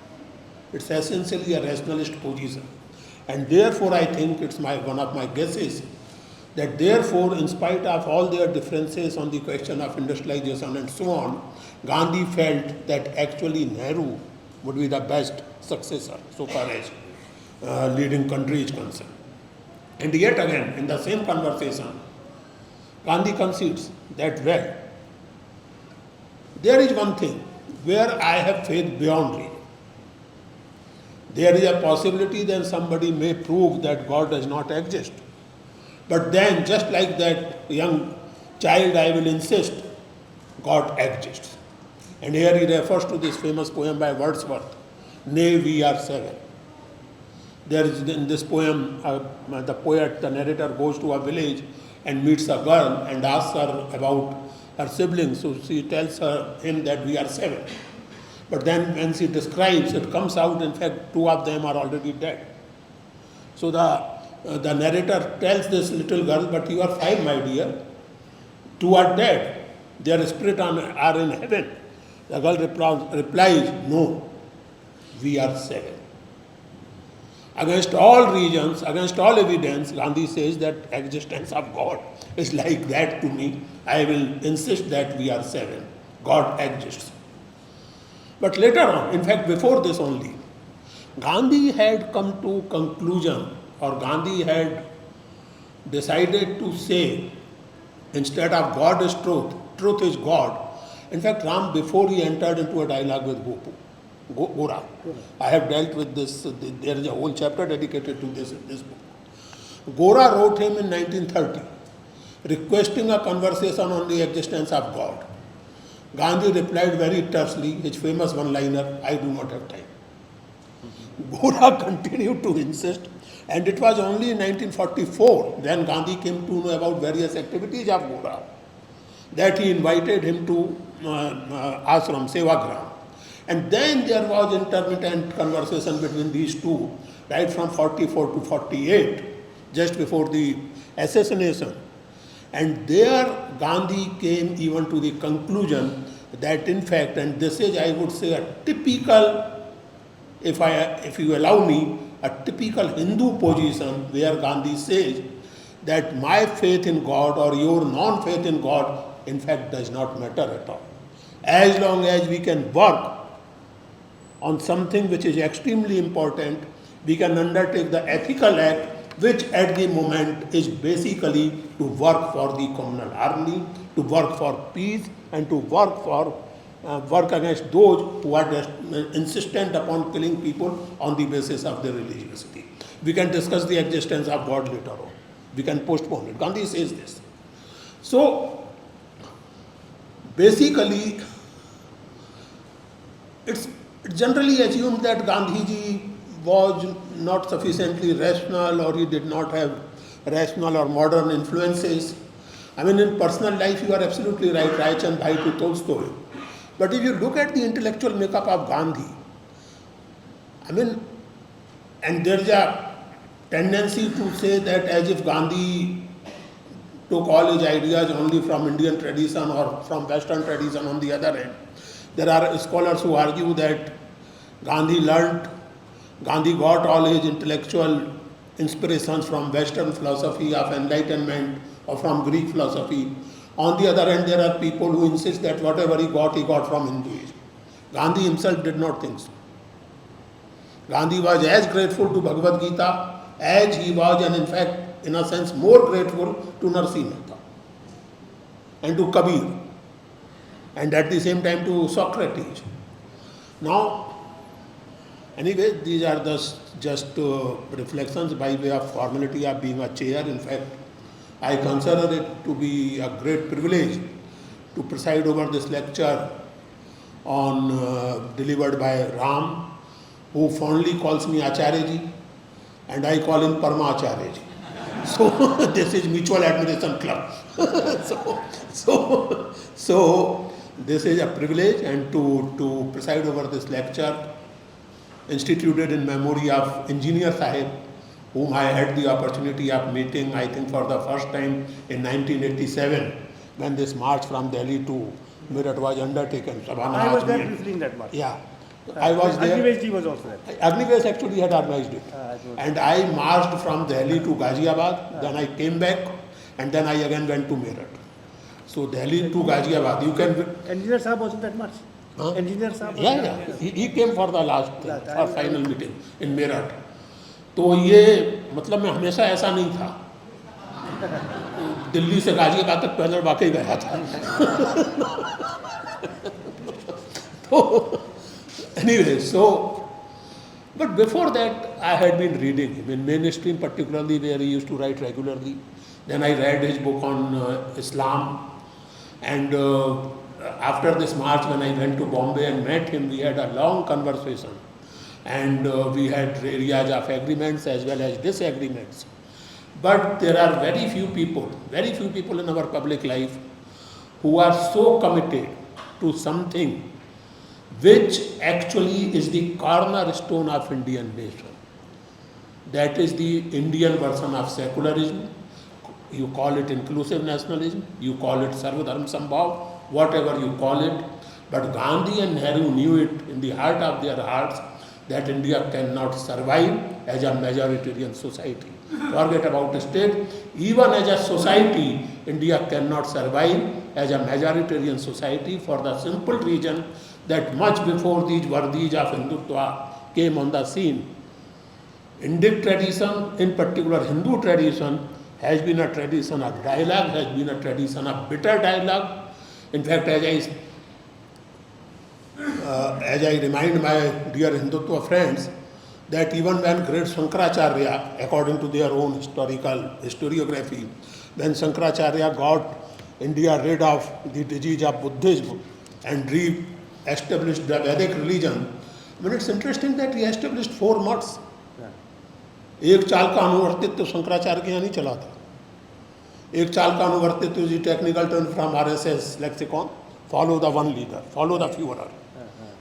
It's essentially a rationalist position. And therefore I think it's one of my guesses that therefore, in spite of all their differences on the question of industrialization and so on, Gandhi felt that actually Nehru would be the best successor so far as leading country is concerned. And yet again, in the same conversation, Gandhi concedes that, well, there is one thing where I have faith beyond reason. There is a possibility that somebody may prove that God does not exist. But then, just like that young child, I will insist God exists. And here he refers to this famous poem by Wordsworth, Nay, we are seven. There is in this poem, the poet, the narrator goes to a village and meets a girl and asks her about her siblings. So she tells him that we are seven. But then when she describes, it comes out, in fact, two of them are already dead. So the narrator tells this little girl, but you are five, my dear. Two are dead. Their spirits are in heaven. The girl replies, no, we are seven. Against all reasons, against all evidence, Gandhi says that existence of God is like that to me. I will insist that we are seven. God exists. But later on, in fact, before this only, Gandhi had come to conclusion, or Gandhi had decided to say, instead of God is truth, truth is God. In fact, Ram, before he entered into a dialogue with Gora, I have dealt with this, there is a whole chapter dedicated to this book. Gora wrote him in 1930, requesting a conversation on the existence of God. Gandhi replied very tersely, his famous one-liner, I do not have time. Gora continued to insist, and it was only in 1944, when Gandhi came to know about various activities of Gora, that he invited him to ashram, Sevagram. And then there was intermittent conversation between these two, right from 44 to 48, just before the assassination. And there Gandhi came even to the conclusion that in fact, and this is, I would say, a typical, if you allow me, a typical Hindu position where Gandhi says that my faith in God or your non-faith in God, in fact, does not matter at all. As long as we can work on something which is extremely important, we can undertake the ethical act, which at the moment is basically to work for the communal harmony, to work for peace, and to work against those who are insistent upon killing people on the basis of their religiosity. We can discuss the existence of God later on. We can postpone it. Gandhi says this. So, basically, it's generally assumed that Gandhiji was not sufficiently rational, or he did not have rational or modern influences. I mean, in personal life, you are absolutely right, Ramachandra Bhai to Tolstoy. But if you look at the intellectual makeup of Gandhi, I mean, and there's a tendency to say that as if Gandhi took all his ideas only from Indian tradition or from Western tradition on the other hand. There are scholars who argue that Gandhi got all his intellectual inspirations from Western philosophy of enlightenment or from Greek philosophy. On the other hand, there are people who insist that whatever he got from Hinduism. Gandhi himself did not think so. Gandhi was as grateful to Bhagavad Gita as he was, and in fact, in a sense, more grateful to Narsi Mehta and to Kabir, and at the same time to Socrates. Now, anyway, these are just reflections by way of formality of being a chair. In fact, I consider it to be a great privilege to preside over this lecture on delivered by Ram, who fondly calls me Acharyaji, and I call him Parma Acharyaji. So this is Mutual Admiration Club. so this is a privilege, and to preside over this lecture instituted in memory of Engineer Sahib, whom I had the opportunity of meeting, I think, for the first time in 1987, when this march from Delhi to Meerut was undertaken. I was there briefly in that march. Yeah. I was there. Agnivesh was also there. Agnivesh actually had organized it. And I marched from Delhi to Ghaziabad, then I came back, and then I again went to Meerut. So Delhi to Ghaziabad, you can... Engineer Saab wasn't that much. Huh? Engineer Saab. Yeah. He came for the last, for final meeting in Meerut. तो ये मतलब मैं हमेशा ऐसा नहीं था, दिल्ली से गाजियाबाद तक पैदल वाकई गया था. तो anyway, so, but before that I had been reading him in mainstream, particularly where he used to write regularly. Then I read his book on Islam, and after this march, when I went to Bombay and met him, we had a long conversation, and we had areas of agreements as well as disagreements. But there are very few people in our public life who are so committed to something which actually is the cornerstone of Indian nation. That is the Indian version of secularism. You call it inclusive nationalism, you call it Sarvadharm Sambhav, whatever you call it. But Gandhi and Nehru knew it in the heart of their hearts that India cannot survive as a majoritarian society. Forget about the state. Even as a society, India cannot survive as a majoritarian society for the simple reason that much before these Vardis of Hindutva came on the scene, Indic tradition, in particular Hindu tradition, has been a tradition of dialogue, has been a tradition of bitter dialogue. In fact, as I remind my dear Hindutva friends, that even when great Shankaracharya, according to their own historiography, when Shankaracharya got India rid of the disease of Buddhism and re-established the Vedic religion, I mean, it's interesting that he established 4 mutts. एक चाल का अनुवर्तित्व शंकराचार्य के यहाँ नहीं चला था. एक चाल का अनुवर्तित्व जी technical term from RSS lexicon, follow the one leader, follow the Fuhrer.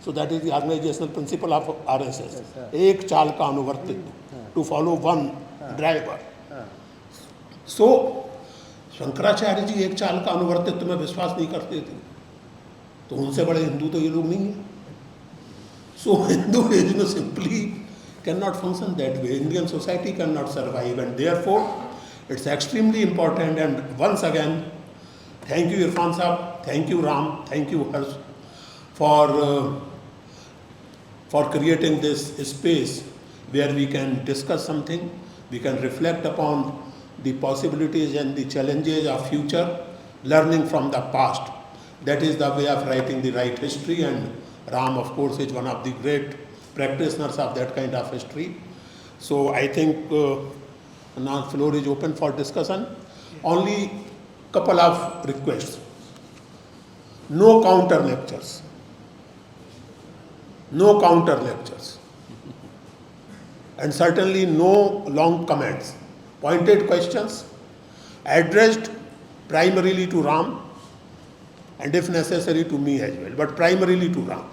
So that is the organizational principle of RSS. एक चाल का अनुवर्तित्व, to follow one driver. So Shankaracharya ji एक चाल का अनुवर्तित्व में विश्वास नहीं करते थे, तो उनसे बड़े हिंदू तो ये लोग नहीं हैं. So Hinduism simply cannot function that way. Indian society cannot survive, and therefore it's extremely important. And once again, thank you Irfan Saab, thank you Ram, thank you Harsh for creating this space where we can discuss something, we can reflect upon the possibilities and the challenges of future, learning from the past. That is the way of writing the right history, and Ram, of course, is one of the great practitioners of that kind of history. So I think now floor is open for discussion. Only couple of requests. No counter lectures. No counter lectures. And certainly no long comments. Pointed questions addressed primarily to Ram, and if necessary to me as well, but primarily to Ram.